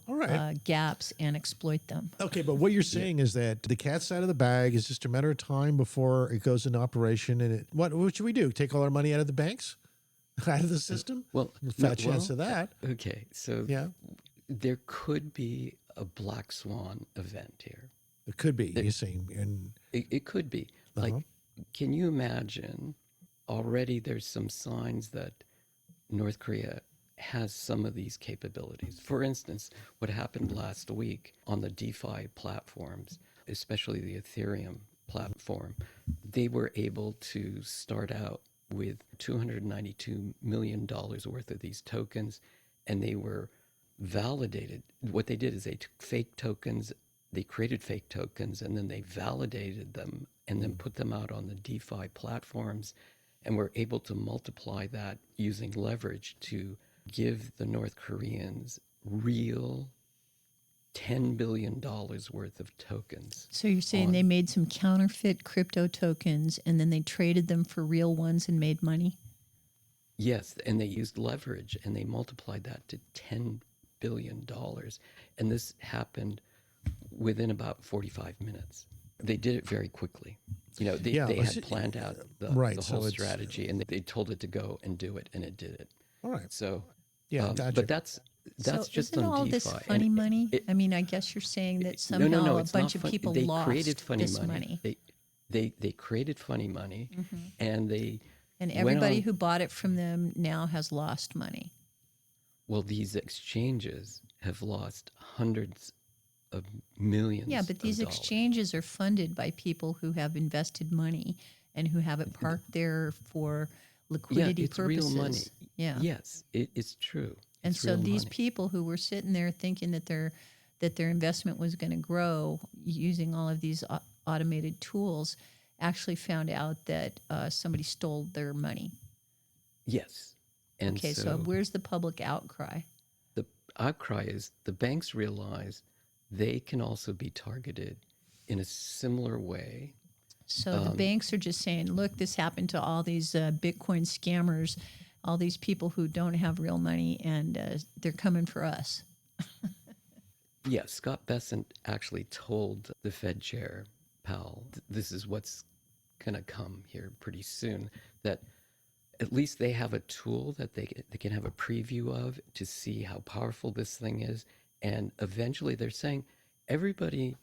gaps and exploit them.
Okay, but what you're saying is that the cat's out of the bag is just a matter of time before it goes into operation. And what should we do? Take all our money out of the banks? Out of the system?
Well,
fat chance of that.
Okay, so there could be a black swan event here.
It could be, you're saying. And
it could be. Like, can you imagine already there's some signs that North Korea has some of these capabilities? For instance, what happened last week on the DeFi platforms, especially the Ethereum platform, they were able to start out with $292 million worth of these tokens, and they were validated. What they did is they took fake tokens, they created fake tokens, and then they validated them and then put them out on the DeFi platforms, and were able to multiply that using leverage to give the North Koreans real $10 billion worth of tokens.
So you're saying they made some counterfeit crypto tokens and then they traded them for real ones and made money?
Yes, and they used leverage and they multiplied that to $10 billion. And this happened within about 45 minutes. They did it very quickly. They had planned out the whole strategy, and they told it to go and do it, and it did it.
All right.
So,
gotcha.
but that's
so
just
isn't
on
all
DeFi.
this funny money? I mean, I guess you're saying that somehow a bunch of people
they
lost
created funny
this money.
They created funny money, and they
and everybody who bought it from them now has lost money.
Well, these exchanges have lost hundreds of millions.
Yeah, but these
of dollars.
exchanges are funded by people who have invested money and who have it parked there for liquidity
it's
purposes.
Real money.
Yeah.
Yes, it's true.
And
It's
so
real
these
money.
people who were sitting there thinking that their investment was going to grow using all of these automated tools actually found out that somebody stole their money.
Yes. And
Okay, so where's the public outcry?
The outcry is the banks realize they can also be targeted in a similar way.
So the banks are just saying, look, this happened to all these Bitcoin scammers, all these people who don't have real money, and they're coming for us.
Yeah, Scott Bessent actually told the Fed chair, Powell, this is what's going to come here pretty soon, that at least they have a tool that they can have a preview of to see how powerful this thing is. And eventually they're saying everybody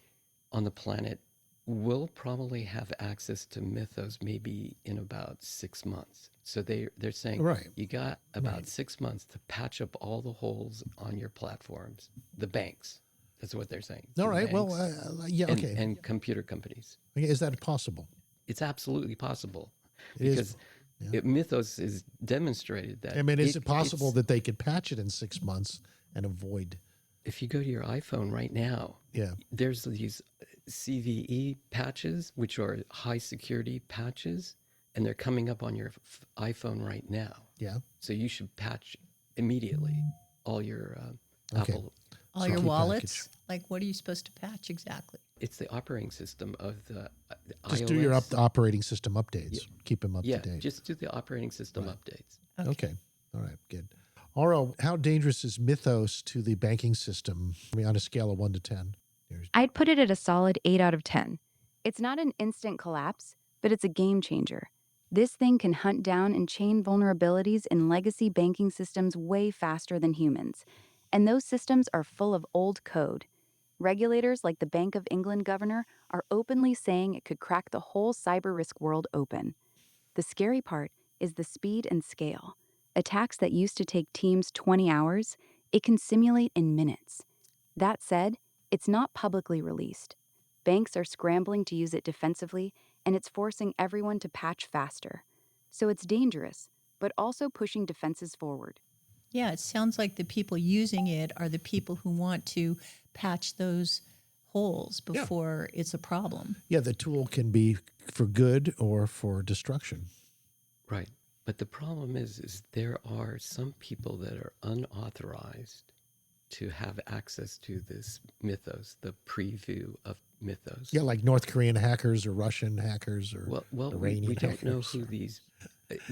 on the planet will probably have access to Mythos maybe in about 6 months. So they're saying, you got about 6 months to patch up all the holes on your platforms, the banks. That's what they're saying.
All
to
right. Well,
banks
yeah.
and,
Okay.
and computer companies.
Okay, is that possible?
It's absolutely possible
It is.
because Mythos is demonstrated that.
I mean, is it possible
it's-
that they could patch it in 6 months and avoid?
if you go to your iPhone right now,
Yeah.
there's these CVE patches, which are high security patches, and they're coming up on your iPhone right now.
Yeah.
So you should patch immediately all your
Okay.
Apple.
All your
Key
wallets. Like, what are you supposed to patch exactly?
It's the operating system of the
Just
iOS.
do your operating system updates. Keep them up
Yeah,
to date.
just do the operating system updates.
Okay. All right. Good. Aura, how dangerous is Mythos to the banking system? I mean, on a scale of 1 to 10.
I'd put it at a solid 8 out of 10. It's not an instant collapse, but it's a game changer. This thing can hunt down and chain vulnerabilities in legacy banking systems way faster than humans. And those systems are full of old code. Regulators like the Bank of England governor are openly saying it could crack the whole cyber risk world open. The scary part is the speed and scale. Attacks that used to take teams 20 hours, it can simulate in minutes. That said, it's not publicly released. Banks are scrambling to use it defensively, and it's forcing everyone to patch faster. So it's dangerous, but also pushing defenses forward.
Yeah, it sounds like the people using it are the people who want to patch those holes before it's a problem.
Yeah, the tool can be for good or for destruction.
Right. But the problem is there are some people that are unauthorized to have access to this Mythos, the preview of Mythos.
Yeah, like North Korean hackers or Russian hackers or
Well,
Iranian
we don't know
hackers.
who these.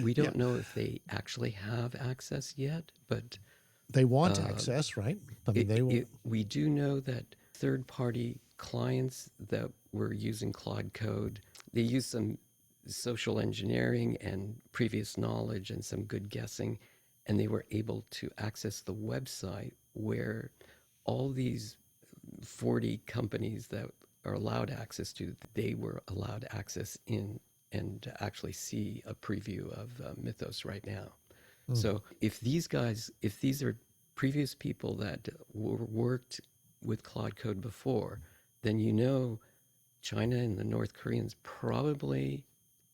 We don't know if they actually have access yet, but
They want access, right? I mean, they will.
we do know that third-party clients that were using Claude Code, they used some social engineering and previous knowledge and some good guessing, and they were able to access the website where all these 40 companies that are allowed access to, they were allowed access in and actually see a preview of Mythos right now. So if these are previous people that worked with Claude Code before, then China and the North Koreans probably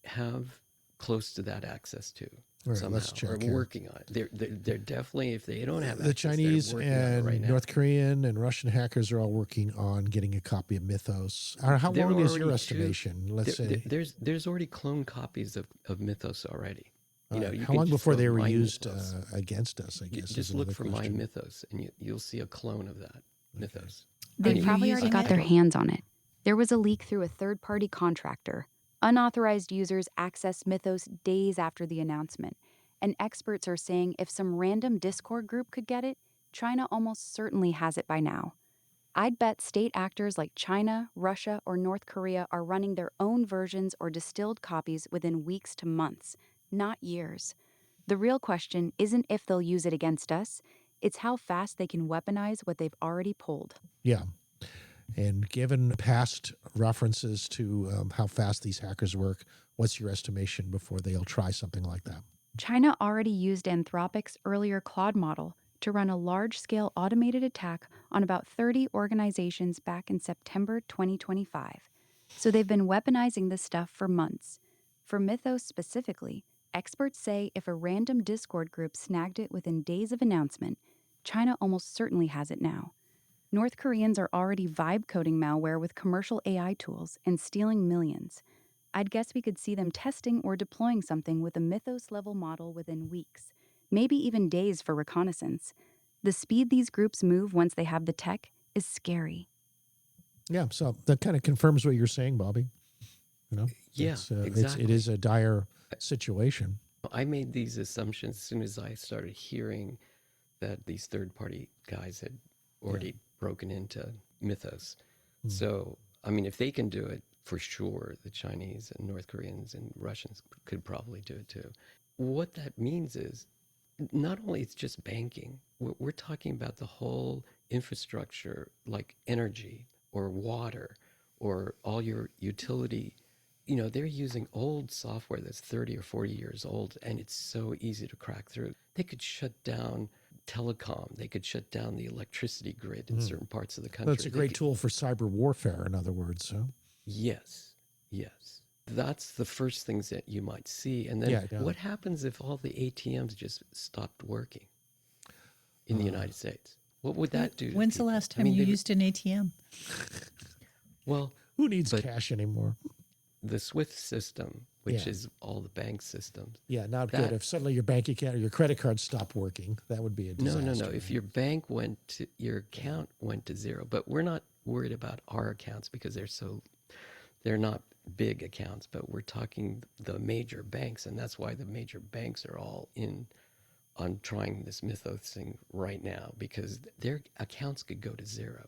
have close to that access to
Right,
somehow,
let's check
or
here.
working on it. They're definitely, if they don't have
The
access,
Chinese
they're working on it right
and
now.
North Korean and Russian hackers are all working on getting a copy of Mythos. How
There
long
are
is your
already
estimation? Let's say.
there's already clone copies of Mythos already. You
How
can
long
just
before
go
they were
mine
used
Mythos.
against us, I
You
guess. is
just look
another
for
question.
Mine Mythos, and you'll see a clone of that Mythos.
They
you
probably already
using
got
it?
their hands on it. There was a leak through a third-party contractor. Unauthorized users accessed Mythos days after the announcement, and experts are saying if some random Discord group could get it, China almost certainly has it by now. I'd bet state actors like China, Russia, or North Korea are running their own versions or distilled copies within weeks to months, not years. The real question isn't if they'll use it against us, it's how fast they can weaponize what they've already pulled.
Yeah. And given past references to how fast these hackers work, what's your estimation before they'll try something like that?
China already used Anthropic's earlier Claude model to run a large-scale automated attack on about 30 organizations back in September 2025. So they've been weaponizing this stuff for months. For Mythos specifically, experts say if a random Discord group snagged it within days of announcement, China almost certainly has it now. North Koreans are already vibe coding malware with commercial AI tools and stealing millions. I'd guess we could see them testing or deploying something with a Mythos-level model within weeks, maybe even days for reconnaissance. The speed these groups move once they have the tech is scary.
Yeah, so that kind of confirms what you're saying, Bobby.
Yeah, exactly.
It is a dire situation.
I made these assumptions as soon as I started hearing that these third-party guys had already broken into Mythos. So, I mean, if they can do it, for sure, the Chinese and North Koreans and Russians could probably do it too. What that means is, not only it's just banking, we're talking about the whole infrastructure, like energy or water or all your utility. They're using old software that's 30 or 40 years old, and it's so easy to crack through. They could shut down telecom. They could shut down the electricity grid in certain parts of the country.
That's a great tool for cyber warfare, in other words. Huh?
Yes, yes. That's the first things that you might see. And then
Yeah.
what happens if all the ATMs just stopped working in the United States? What would that do to
When's the
people?
last time you used an ATM?
Well,
Who needs
but
cash anymore?
the SWIFT system, which
Yeah.
is all the bank systems.
Yeah, not
that-
good. If suddenly your bank account or your credit card stopped working, that would be a disaster.
No. If your bank went to, your account went to zero, but we're not worried about our accounts because they're not big accounts, but we're talking the major banks, and that's why the major banks are all in on trying this Mythos thing right now, because their accounts could go to zero,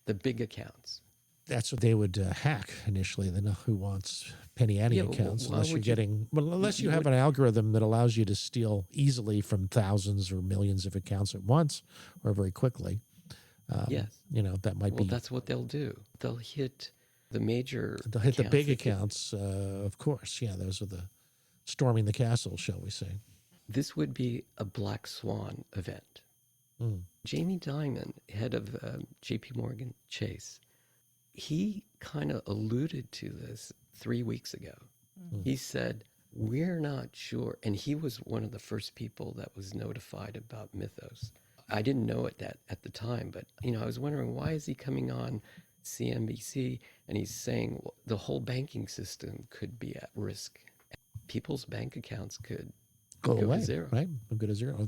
the big accounts.
That's what they would hack initially. Then who wants penny ante
Yeah, but
accounts
why
unless you're
would you-
getting unless you
you
have
would-
an algorithm that allows you to steal easily from thousands or millions of accounts at once or very quickly.
Yes.
That might
Well,
be.
that's what they'll do. They'll hit the major.
They'll hit the big
They could-
accounts, of course. Yeah, those are the storming the castle, shall we say?
This would be a black swan event.
Mm.
Jamie Dimon, head of J.P. Morgan Chase, he kind of alluded to this 3 weeks ago. He said, we're not sure. And he was one of the first people that was notified about Mythos. I didn't know it at the time, but I was wondering, why is he coming on CNBC and he's saying, well, the whole banking system could be at risk. People's bank accounts could
Go away,
to zero.
right? Go to zero,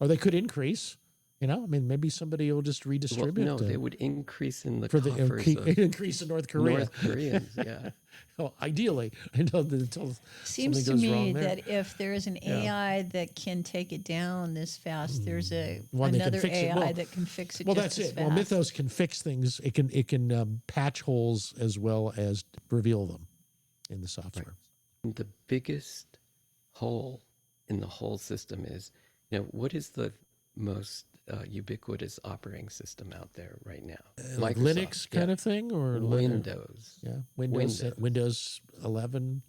or they could increase. Maybe somebody will just
Well,
redistribute.
no, they would increase in the
for the
coffers of
increase in North Korea.
North Koreans. Yeah.
Well, ideally, until
Seems to
something goes
me
wrong there.
that if there is an AI that can take it down this fast, there's
One that can
another
fix it.
AI
Well-
that can fix it
Well,
just
that's
as
it.
fast.
Well, Mythos can fix things. It can patch holes as well as reveal them in the software.
The biggest hole in the whole system is, what is the most ubiquitous operating system out there right now?
Like Linux kind of thing, or
Windows.
Yeah, Windows 11.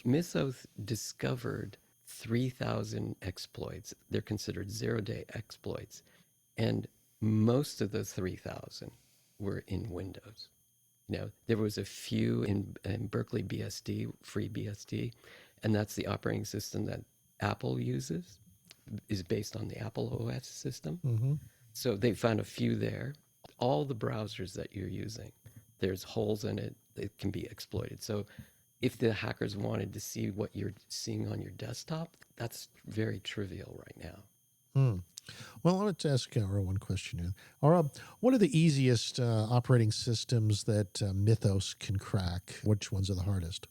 Mythos discovered 3,000 exploits. They're considered zero-day exploits. And most of the 3,000 were in Windows. There was a few in Berkeley BSD, free BSD, and that's the operating system that Apple uses, is based on the Apple OS system.
Mm-hmm.
So they found a few there. All the browsers that you're using, there's holes in it that can be exploited. So if the hackers wanted to see what you're seeing on your desktop, that's very trivial right now.
Well, let's ask Aura one question here. Aura, what are the easiest operating systems that Mythos can crack? Which ones are the hardest?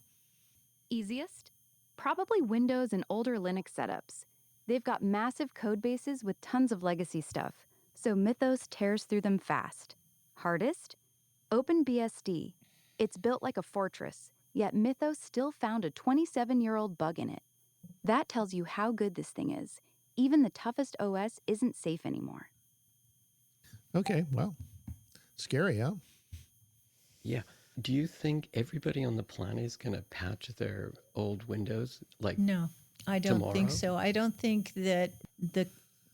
Easiest? Probably Windows and older Linux setups. They've got massive code bases with tons of legacy stuff, so Mythos tears through them fast. Hardest? OpenBSD. It's built like a fortress, yet Mythos still found a 27-year-old bug in it. That tells you how good this thing is. Even the toughest OS isn't safe anymore.
Okay, well, scary, huh?
Yeah. Do you think everybody on the planet is going to patch their old Windows?
No, I don't
tomorrow?
think so. I don't think that the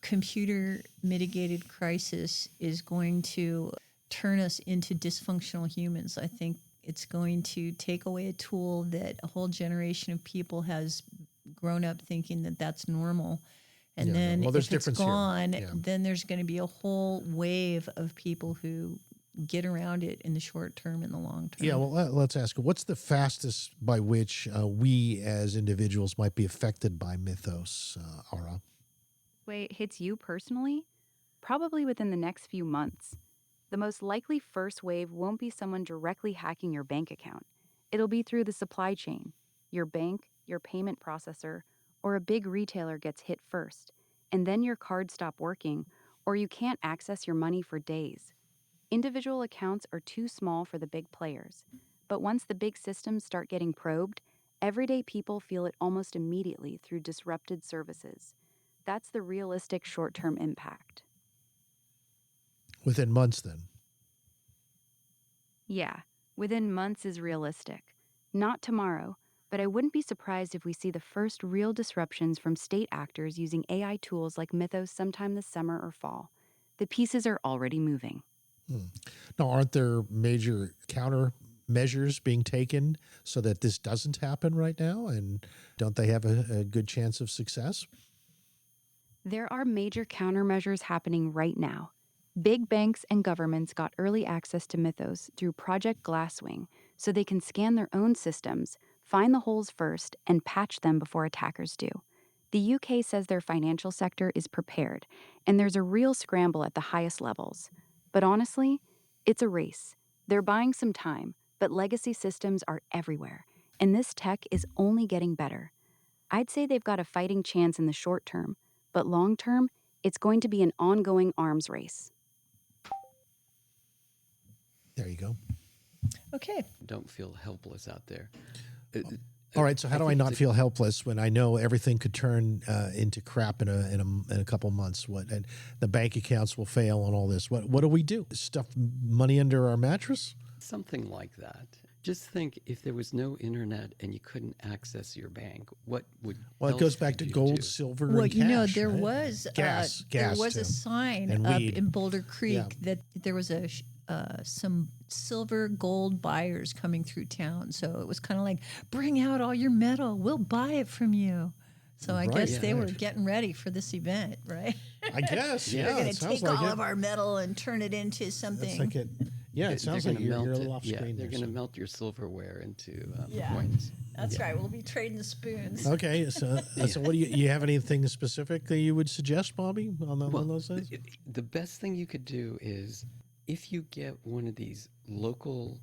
computer mitigated crisis is going to turn us into dysfunctional humans. I think it's going to take away a tool that a whole generation of people has grown up thinking that that's normal. And
Yeah,
then
well, there's
if it's
difference here.
gone,
Yeah.
then there's going to be a whole wave of people who get around it in the short term and the long term.
Yeah, well, let's ask, what's the fastest by which we as individuals might be affected by Mythos, Aura?
Way it hits you personally? Probably within the next few months. The most likely first wave won't be someone directly hacking your bank account. It'll be through the supply chain. Your bank, your payment processor, or a big retailer gets hit first, and then your cards stop working, or you can't access your money for days. Individual accounts are too small for the big players, but once the big systems start getting probed, everyday people feel it almost immediately through disrupted services. That's the realistic short-term impact.
Within months, then?
Yeah, within months is realistic. Not tomorrow, but I wouldn't be surprised if we see the first real disruptions from state actors using AI tools like Mythos sometime this summer or fall. The pieces are already moving.
Now, aren't there major countermeasures being taken so that this doesn't happen right now? And don't they have a good chance of success?
There are major countermeasures happening right now. Big banks and governments got early access to Mythos through Project Glasswing so they can scan their own systems, find the holes first, and patch them before attackers do. The UK says their financial sector is prepared, and there's a real scramble at the highest levels. But honestly, it's a race. They're buying some time, but legacy systems are everywhere, and this tech is only getting better. I'd say they've got a fighting chance in the short term, but long term, it's going to be an ongoing arms race.
There you go.
Okay.
Don't feel helpless out there.
All right. So how do I
think
not
to-
feel helpless when I know everything could turn into crap in a couple months? And the bank accounts will fail and all this. What do we do? Stuff money under our mattress?
Something like that. Just think if there was no internet and you couldn't access your bank, what would
Well, it
else
goes back
could
to
you
gold,
do?
silver,
Well,
and
you know,
cash,
there
right?
was
gas
there was
too.
a sign
And
up
weed.
in Boulder Creek
Yeah.
that there was some silver gold buyers coming through town. So it was kind of like, bring out all your metal, we'll buy it from you. So I
Right,
guess
yeah,
they were
right.
getting ready for this event, right?
I guess.
Yeah.
Yeah,
We're going
it
to
sounds
take
like
all
it.
of our metal and turn it into something.
It's like it. Yeah, it sounds
They're
like
gonna
you're a
melt
little
it-
off
yeah,
screen.
they're
there,
going to
so.
melt your silverware into
Yeah.
coins.
That's right. We'll be trading the spoons.
Okay, so what do you have anything specific that you would suggest, Bobby, on those things?
The best thing you could do is if you get one of these local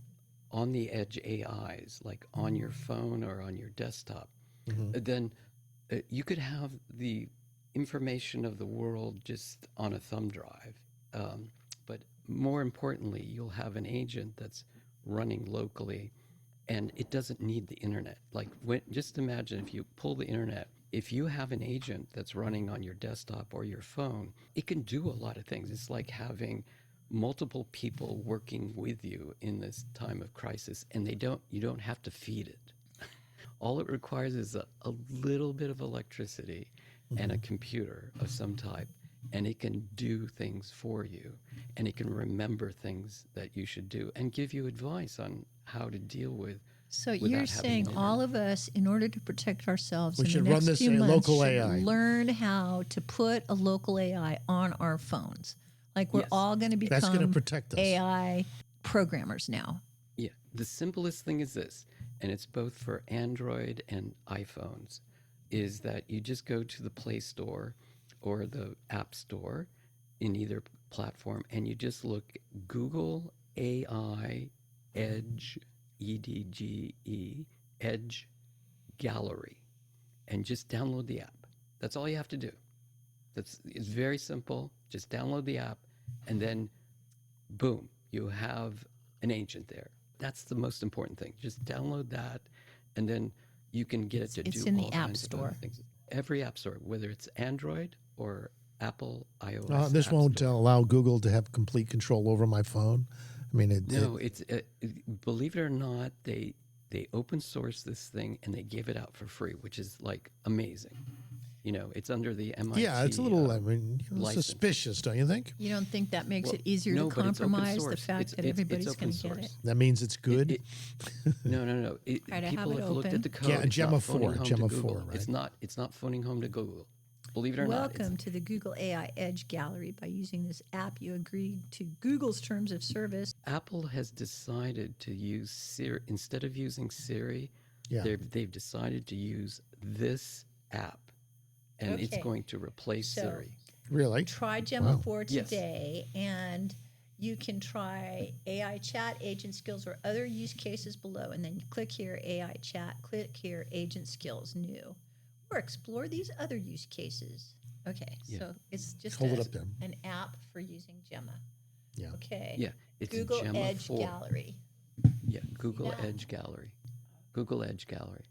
on the edge AIs, like on your phone or on your desktop, then you could have the information of the world just on a thumb drive. But more importantly, you'll have an agent that's running locally and it doesn't need the internet. Like, just imagine if you pull the internet, if you have an agent that's running on your desktop or your phone, it can do a lot of things. It's like having multiple people working with you in this time of crisis, and you don't have to feed it. All it requires is a little bit of electricity and a computer of some type, and it can do things for you, and it can remember things that you should do and give you advice on how to deal with.
So
without
you're
having
saying
an
all of us, in order to protect ourselves,
We
in
should
the
run
next
this
few months,
local
should
AI.
learn how to put a local AI on our phones. Like we're
Yes.
all going to become
That's gonna protect us.
AI programmers now.
Yeah, the simplest thing is this, and it's both for Android and iPhones, is that you just go to the Play Store or the App Store in either platform, and you just look Google AI Edge, EDGE, Edge Gallery, and just download the app. That's all you have to do. It's very simple. Just download the app, and then boom, you have an agent there. That's the most important thing. Just download that, and then you can get it to
It's
do
in the
all
App
kinds of other
Store.
things. Every app store, whether it's Android or Apple iOS.
This
app
won't
store.
allow Google to have complete control over my phone. I mean,
No, believe it or not, they open source this thing and they give it out for free, which is like amazing. You know, it's under the MIT.
yeah, it's a little
license.
suspicious, don't you think?
You don't think that makes
Well,
it easier
no,
to
but it's open
compromise the
source.
fact
It's-
that
it's
everybody's
open
going to get
source.
it?
That means it's good.
No.
Try to have
People
it
have looked
open.
at the code.
Yeah,
It's
Gemma
not phoning
4,
home
Gemma
to
4,
Google.
right?
It's not phoning home to Google. Believe it or not.
Welcome to the Google AI Edge Gallery. By using this app, you agreed to Google's terms of service.
Apple has decided to use Siri instead of using Siri.
Yeah.
They've decided to use this app, and it's
Okay.
going to replace
So-
Siri.
Really?
Try Gemma
Wow.
4
Yes.
today, and you can try AI chat, agent skills, or other use cases below. And then you click here, AI chat, click here, agent skills, new. Or explore these other use cases. Okay,
Yeah.
so it's just
Hold it up there.
an app for using Gemma.
Yeah.
Okay.
Yeah, it's
Google
Gemma
Edge
4.
Gallery.
Yeah, Google
that?
Edge Gallery. Google Edge Gallery.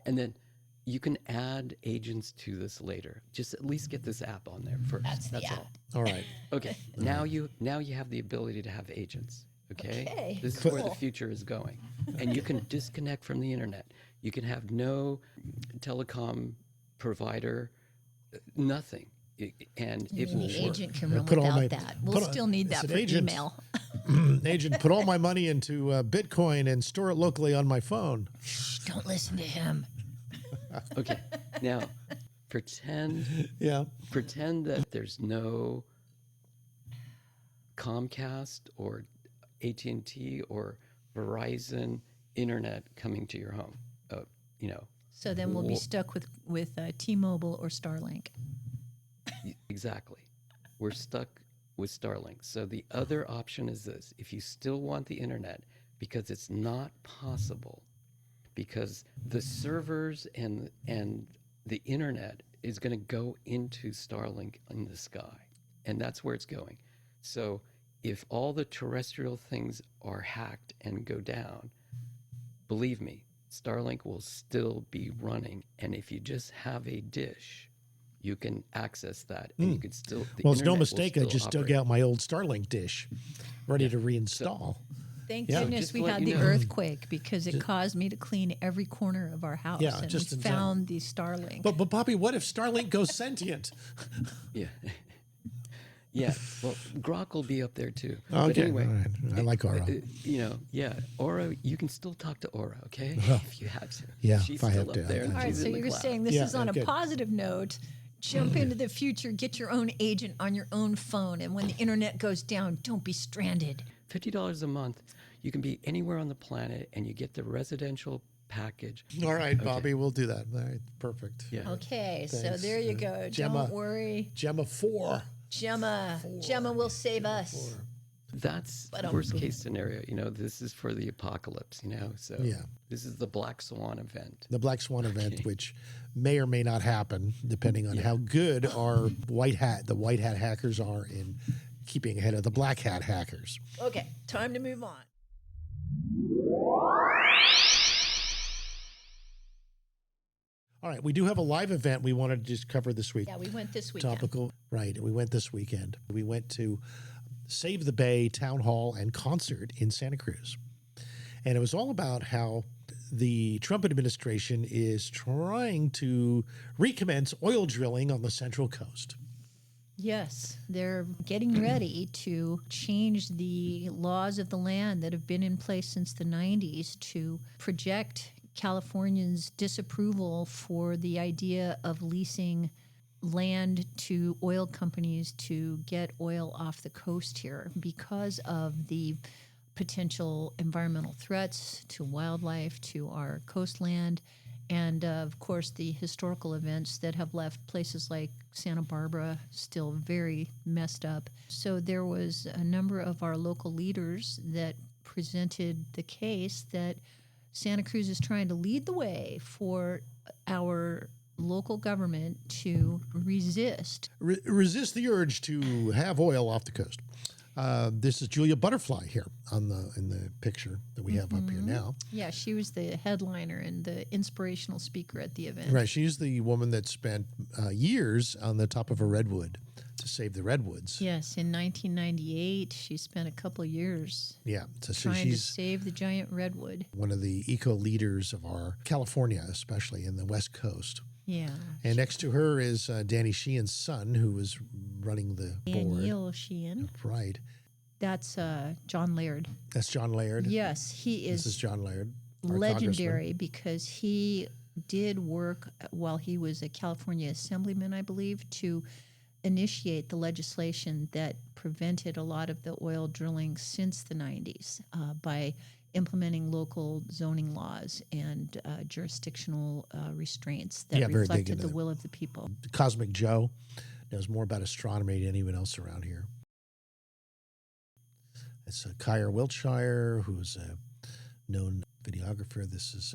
And then you can add agents to this later. Just at least get this app on there first.
That's the
all.
app.
All right.
Okay. Now you have the ability to have agents. Okay.
Okay,
This is where the
cool.
future is going. And you can disconnect from the internet. You can have no telecom provider, nothing, and it
And
will
the
work.
agent can run
Put all
without
my-
that. We'll
put a-
still need
it's
that
an
for
agent.
email.
Agent, put all my money into Bitcoin and store it locally on my phone.
Don't listen to him.
Okay, now pretend
Yeah.
that there's no Comcast or AT&T or Verizon internet coming to your home. You know,
So then we'll be stuck with T-Mobile or Starlink.
exactly. We're stuck with Starlink. So the other option is this: if you still want the internet, because it's not possible, because the servers and the internet is going to go into Starlink in the sky, and that's where it's going. So if all the terrestrial things are hacked and go down, believe me, Starlink will still be running. And if you just have a dish, you can access that, and you could still.
Well, it's no
internet will
mistake. I
still
just dug
operate.
out my old Starlink dish, ready to reinstall.
Thank
Yeah.
goodness
Just
we
to let
had
you
the
know.
earthquake, because it caused me to clean every corner of our house.
Yeah,
and
just
we
in time.
found the Starlink.
But Bobby, what if Starlink goes sentient?
Yeah. Yeah. Well, Grok will be up there too.
Okay,
But anyway,
all right. I like Aura.
You know, yeah, Aura. You can still talk to Aura, okay? If you have to.
Yeah,
She's
if I
still
have
up
to,
there. And
All right,
she's
so
in the
you're
cloud.
saying this
Yeah,
is on a
good.
positive note. Jump into the future, get your own agent on your own phone, and when the internet goes down, don't be stranded.
$50 a month. You can be anywhere on the planet, and you get the residential package.
All right, Bobby, we'll do that. All right, perfect.
Yeah.
Okay, so
Thanks.
there you go.
Gemma.
Don't worry.
Gemma 4.
Gemma will save us.
That's worst case scenario. You know, this is for the apocalypse. You know, so
Yeah.
this is the Black Swan event.
The Black Swan event, which may or may not happen, depending on how good our the white hat hackers are in keeping ahead of the black hat hackers.
Okay, time to move on.
All right, we do have a live event we wanted to just cover this week.
Yeah, we went this weekend.
Topical, right? We went this weekend. We went to Save the Bay Town Hall and Concert in Santa Cruz, and it was all about how the Trump administration is trying to recommence oil drilling on the Central Coast.
Yes, they're getting ready to change the laws of the land that have been in place since the 90s to project Californians' disapproval for the idea of leasing land to oil companies to get oil off the coast here because of the potential environmental threats to wildlife, to our coastland, and of course the historical events that have left places like Santa Barbara still very messed up. So there was a number of our local leaders that presented the case that Santa Cruz is trying to lead the way for our local government to resist.
Resist the urge to have oil off the coast. This is Julia Butterfly here in the picture that we have up here now.
Yeah, she was the headliner and the inspirational speaker at the event.
Right, she's the woman that spent years on the top of a redwood to save the redwoods.
Yes, in 1998, she spent a couple years
Yeah, so
trying to
she's
save the giant redwood.
one of the eco leaders of our California, especially in the West Coast.
Yeah.
And next to her is Danny Sheehan's son, who was running the board.
Daniel Sheehan.
Right,
That's John Laird.
that's John Laird.
Yes, he
This is
is
John Laird, our
legendary because he did work while he was a California assemblyman, I believe, to initiate the legislation that prevented a lot of the oil drilling since the 90s by implementing local zoning laws and jurisdictional restraints that
Yeah, very big
reflected
into
the
that.
will of the people.
Cosmic Joe knows more about astronomy than anyone else around here. It's Kyer Wiltshire, who's a known videographer. This is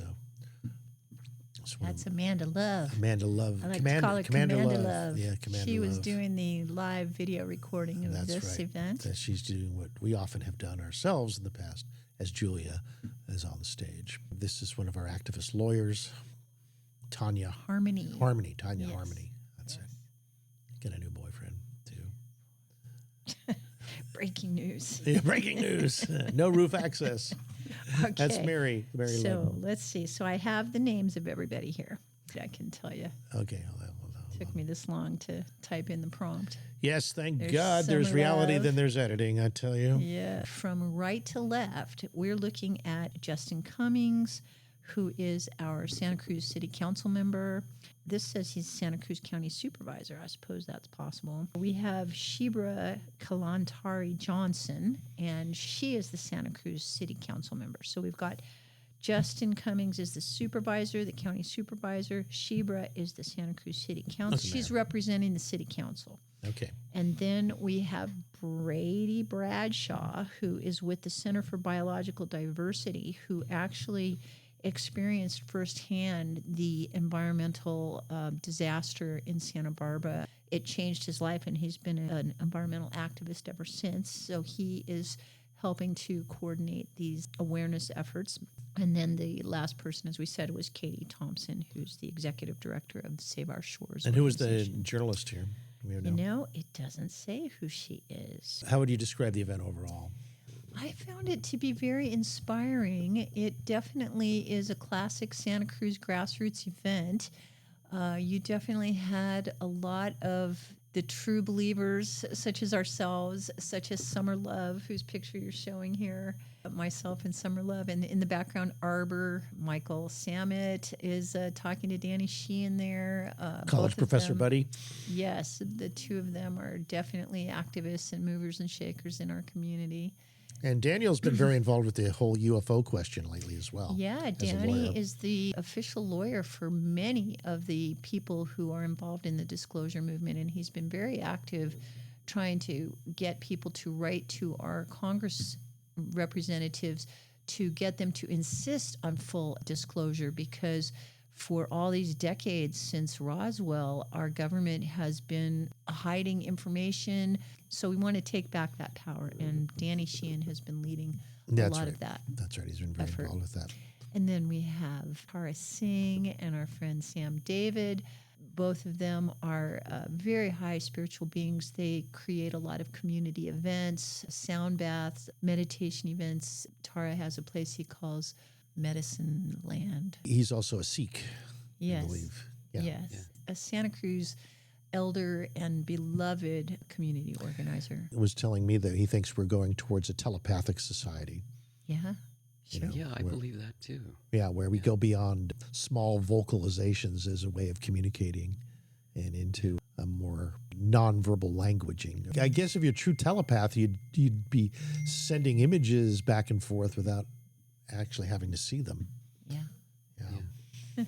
one
That's
of
Amanda Love.
Amanda Love.
I like to call her Commander Love.
Yeah, Commander
She was
Love.
doing the live video recording of
That's
this
right.
event.
That she's doing what we often have done ourselves in the past, as Julia is on the stage. This is one of our activist lawyers, Tanya
Harmony.
Tanya
Yes.
Harmony. That's it. Get a new boyfriend too.
Breaking news.
Yeah, breaking news. No roof access. That's
Okay.
Mary
So
Lynn.
let's see. So I have the names of everybody here. I can tell you.
Okay, hold on.
Took me this long to type in the prompt.
Yes, thank
There's
God there's
Summer
reality,
Love.
then there's editing, I tell you.
Yeah. From right to left, we're looking at Justin Cummings, who is our Santa Cruz City Council member. This says he's Santa Cruz County Supervisor. I suppose that's possible. We have Shebra Kalantari Johnson, and she is the Santa Cruz City Council member. So we've got Justin Cummings is the supervisor, the county supervisor. Shebra is the Santa Cruz City Council. She's representing the city council.
Okay.
And then we have Brady Bradshaw, who is with the Center for Biological Diversity, who actually experienced firsthand the environmental disaster in Santa Barbara. It changed his life, and he's been an environmental activist ever since. So he is helping to coordinate these awareness efforts. And then the last person, as we said, was Katie Thompson, who's the executive director of the Save Our Shores.
And who was the
organization.
journalist here? We don't
You
know.
know, it doesn't say who she is.
How would you describe the event overall?
I found it to be very inspiring. It definitely is a classic Santa Cruz grassroots event. You definitely had a lot of the true believers, such as ourselves, such as Summer Love, whose picture you're showing here, myself and Summer Love. And in the background, Arbor, Michael Samet is talking to Danny Sheehan there.
College
both of
professor
them-
buddy?
Yes, the two of them are definitely activists and movers and shakers in our community.
And Daniel's been very involved with the whole UFO question lately as well.
Yeah,
as a
Danny
lawyer.
is the official lawyer for many of the people who are involved in the disclosure movement, and he's been very active trying to get people to write to our Congress representatives to get them to insist on full disclosure, because for all these decades since Roswell, our government has been hiding information. So we want to take back that power, and Danny Sheehan has been leading a lot of that.
That's right. He's been very
effort.
involved with that.
And then we have Tara Singh and our friend Sam David. Both of them are very high spiritual beings. They create a lot of community events, sound baths, meditation events. Tara has a place he calls Medicine Land.
He's also a Sikh,
Yes.
I believe. Yeah.
Yes. A Santa Cruz elder and beloved community organizer.
He was telling me that he thinks we're going towards a telepathic society.
Yeah.
You
Sure.
know,
Yeah, I
where-
believe that too.
Yeah, where we go beyond small vocalizations as a way of communicating and into a more nonverbal languaging. I guess if you're a true telepath, you'd be sending images back and forth without actually having to see them.
Yeah.
Yeah.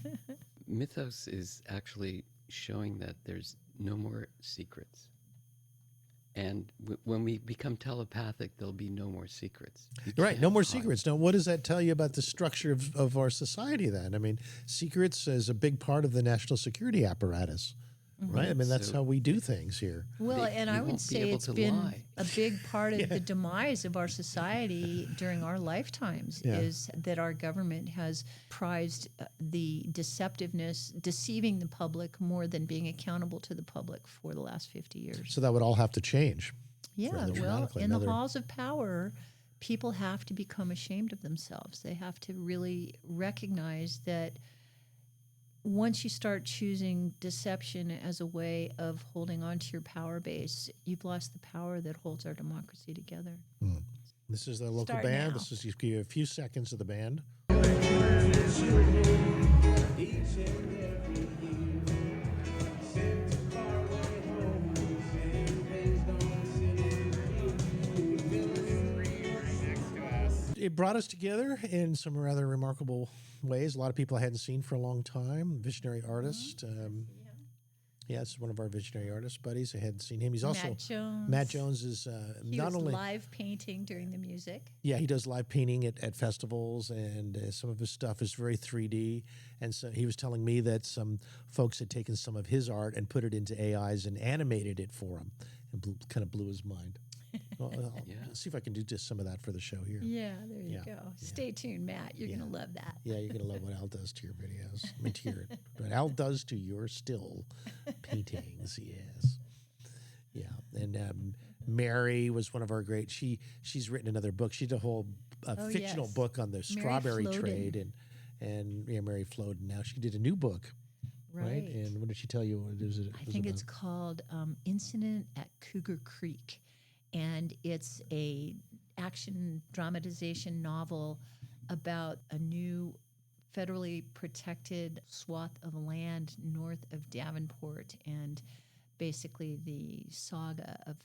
Mythos is actually showing that there's no more secrets. And when we become telepathic, there'll be no more secrets. You
Right, no
can't
more
hide.
secrets. Now, what does that tell you about the structure of our society then? I mean, secrets is a big part of the national security apparatus, right? I mean, that's
So-
how we do things here.
Well,
They-
and
you
I would
won't be
say
able
it's
to
been
lie.
a big part of the demise of our society during our lifetimes
Yeah.
is that our government has prized the deceptiveness, deceiving the public more than being accountable to the public for the last 50 years.
So that would all have to change.
Yeah,
further
well,
dramatically.
in the
Another-
halls of power, people have to become ashamed of themselves. They have to really recognize that once you start choosing deception as a way of holding on to your power base, you've lost the power that holds our democracy together.
This is the local
Start
band.
now.
This is just give you a few seconds of the band. It brought us together in some rather remarkable ways. A lot of people I hadn't seen for a long time. Visionary artist. Yeah, it's one of our visionary artist buddies. I hadn't seen him. He's also
Matt Jones.
Jones is
He
not
was
only
live painting during the music.
yeah, he does live painting at festivals, and some of his stuff is very 3D. And so he was telling me that some folks had taken some of his art and put it into AIs and animated it for him, and kind of blew his mind. Well, I'll see if I can do just some of that for the show here.
Yeah, there you
Yeah,
go. Stay tuned, Matt. You're going to love that.
Yeah, you're gonna love what Al does to your videos. I mean, to your what Al does to your still paintings. Yes, yeah. And Mary was one of our great. She's written another book. She did a whole fictional
yes.
book on the
Mary
strawberry
Floden.
trade, and Mary Floden. Now she did a new book, right? And what did she tell you? What
I think it's called Incident at Cougar Creek, and it's a action dramatization novel about a new federally protected swath of land north of Davenport, and basically the saga of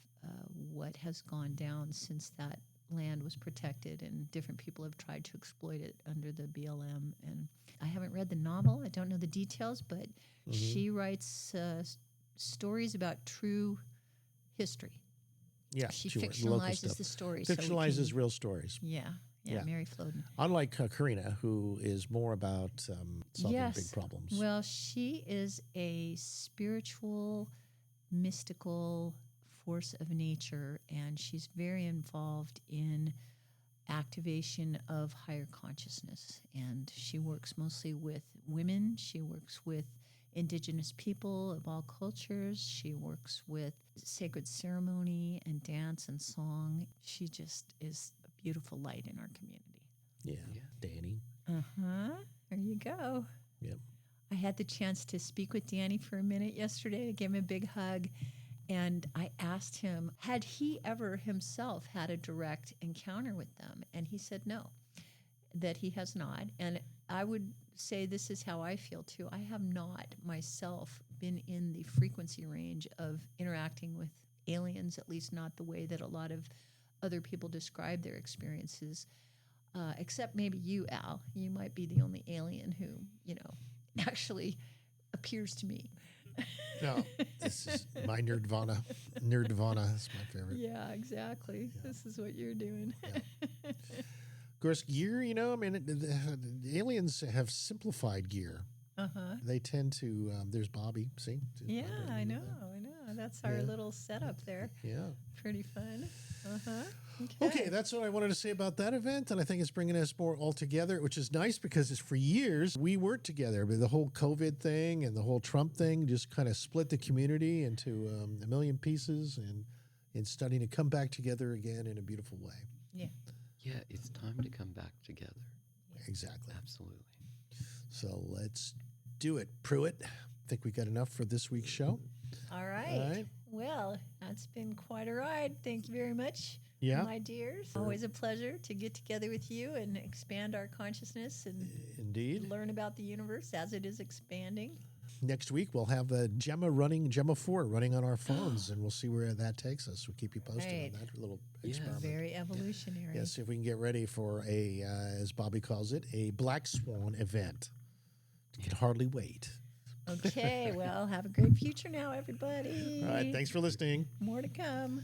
what has gone down since that land was protected, and different people have tried to exploit it under the BLM. And I haven't read the novel, I don't know the details, but she writes stories about true history.
Yeah,
She
wrote local
fictionalizes
stuff.
the stories.
Fictionalizes real stories.
Yeah, Mary Floden.
Unlike Karina, who is more about solving big problems.
Well, she is a spiritual, mystical force of nature, and she's very involved in activation of higher consciousness. And she works mostly with women. She works with indigenous people of all cultures. She works with sacred ceremony and dance and song. She just is a beautiful light in our community.
Yeah, Danny.
There you go.
Yep.
I had the chance to speak with Danny for a minute yesterday. I gave him a big hug. And I asked him, had he ever himself had a direct encounter with them? And he said no, that he has not. And I would say this is how I feel too. I have not myself been in the frequency range of interacting with aliens, at least not the way that a lot of other people describe their experiences, except maybe you, Al. You might be the only alien who, actually appears to me.
No, this is my Nerdvana. Nerdvana is my favorite.
Yeah, exactly. Yeah. This is what you're doing.
Yeah. Of course, gear, the aliens have simplified gear. They tend to, there's Bobby, see?
Yeah, Bobby, I know. That's our little setup there.
Yeah.
Pretty fun.
Okay, that's what I wanted to say about that event, and I think it's bringing us more all together, which is nice because it's for years we weren't together, but the whole COVID thing and the whole Trump thing just kind of split the community into a million pieces, and starting to come back together again in a beautiful way.
Yeah.
Yeah, it's time to come back together.
Exactly.
Absolutely.
So let's do it, Pruitt. I think we got enough for this week's show.
All right. Well, that's been quite a ride. Thank you very much, my dears. Always a pleasure to get together with you and expand our consciousness and learn about the universe as it is expanding.
Next week, we'll have Gemma 4 running on our phones, and we'll see where that takes us. We'll keep you posted on that little experiment.
Very evolutionary.
Yeah, see if we can get ready for as Bobby calls it, a Black Swan event. Can hardly wait.
Okay, well, have a great future now, everybody.
All right, thanks for listening.
More to come.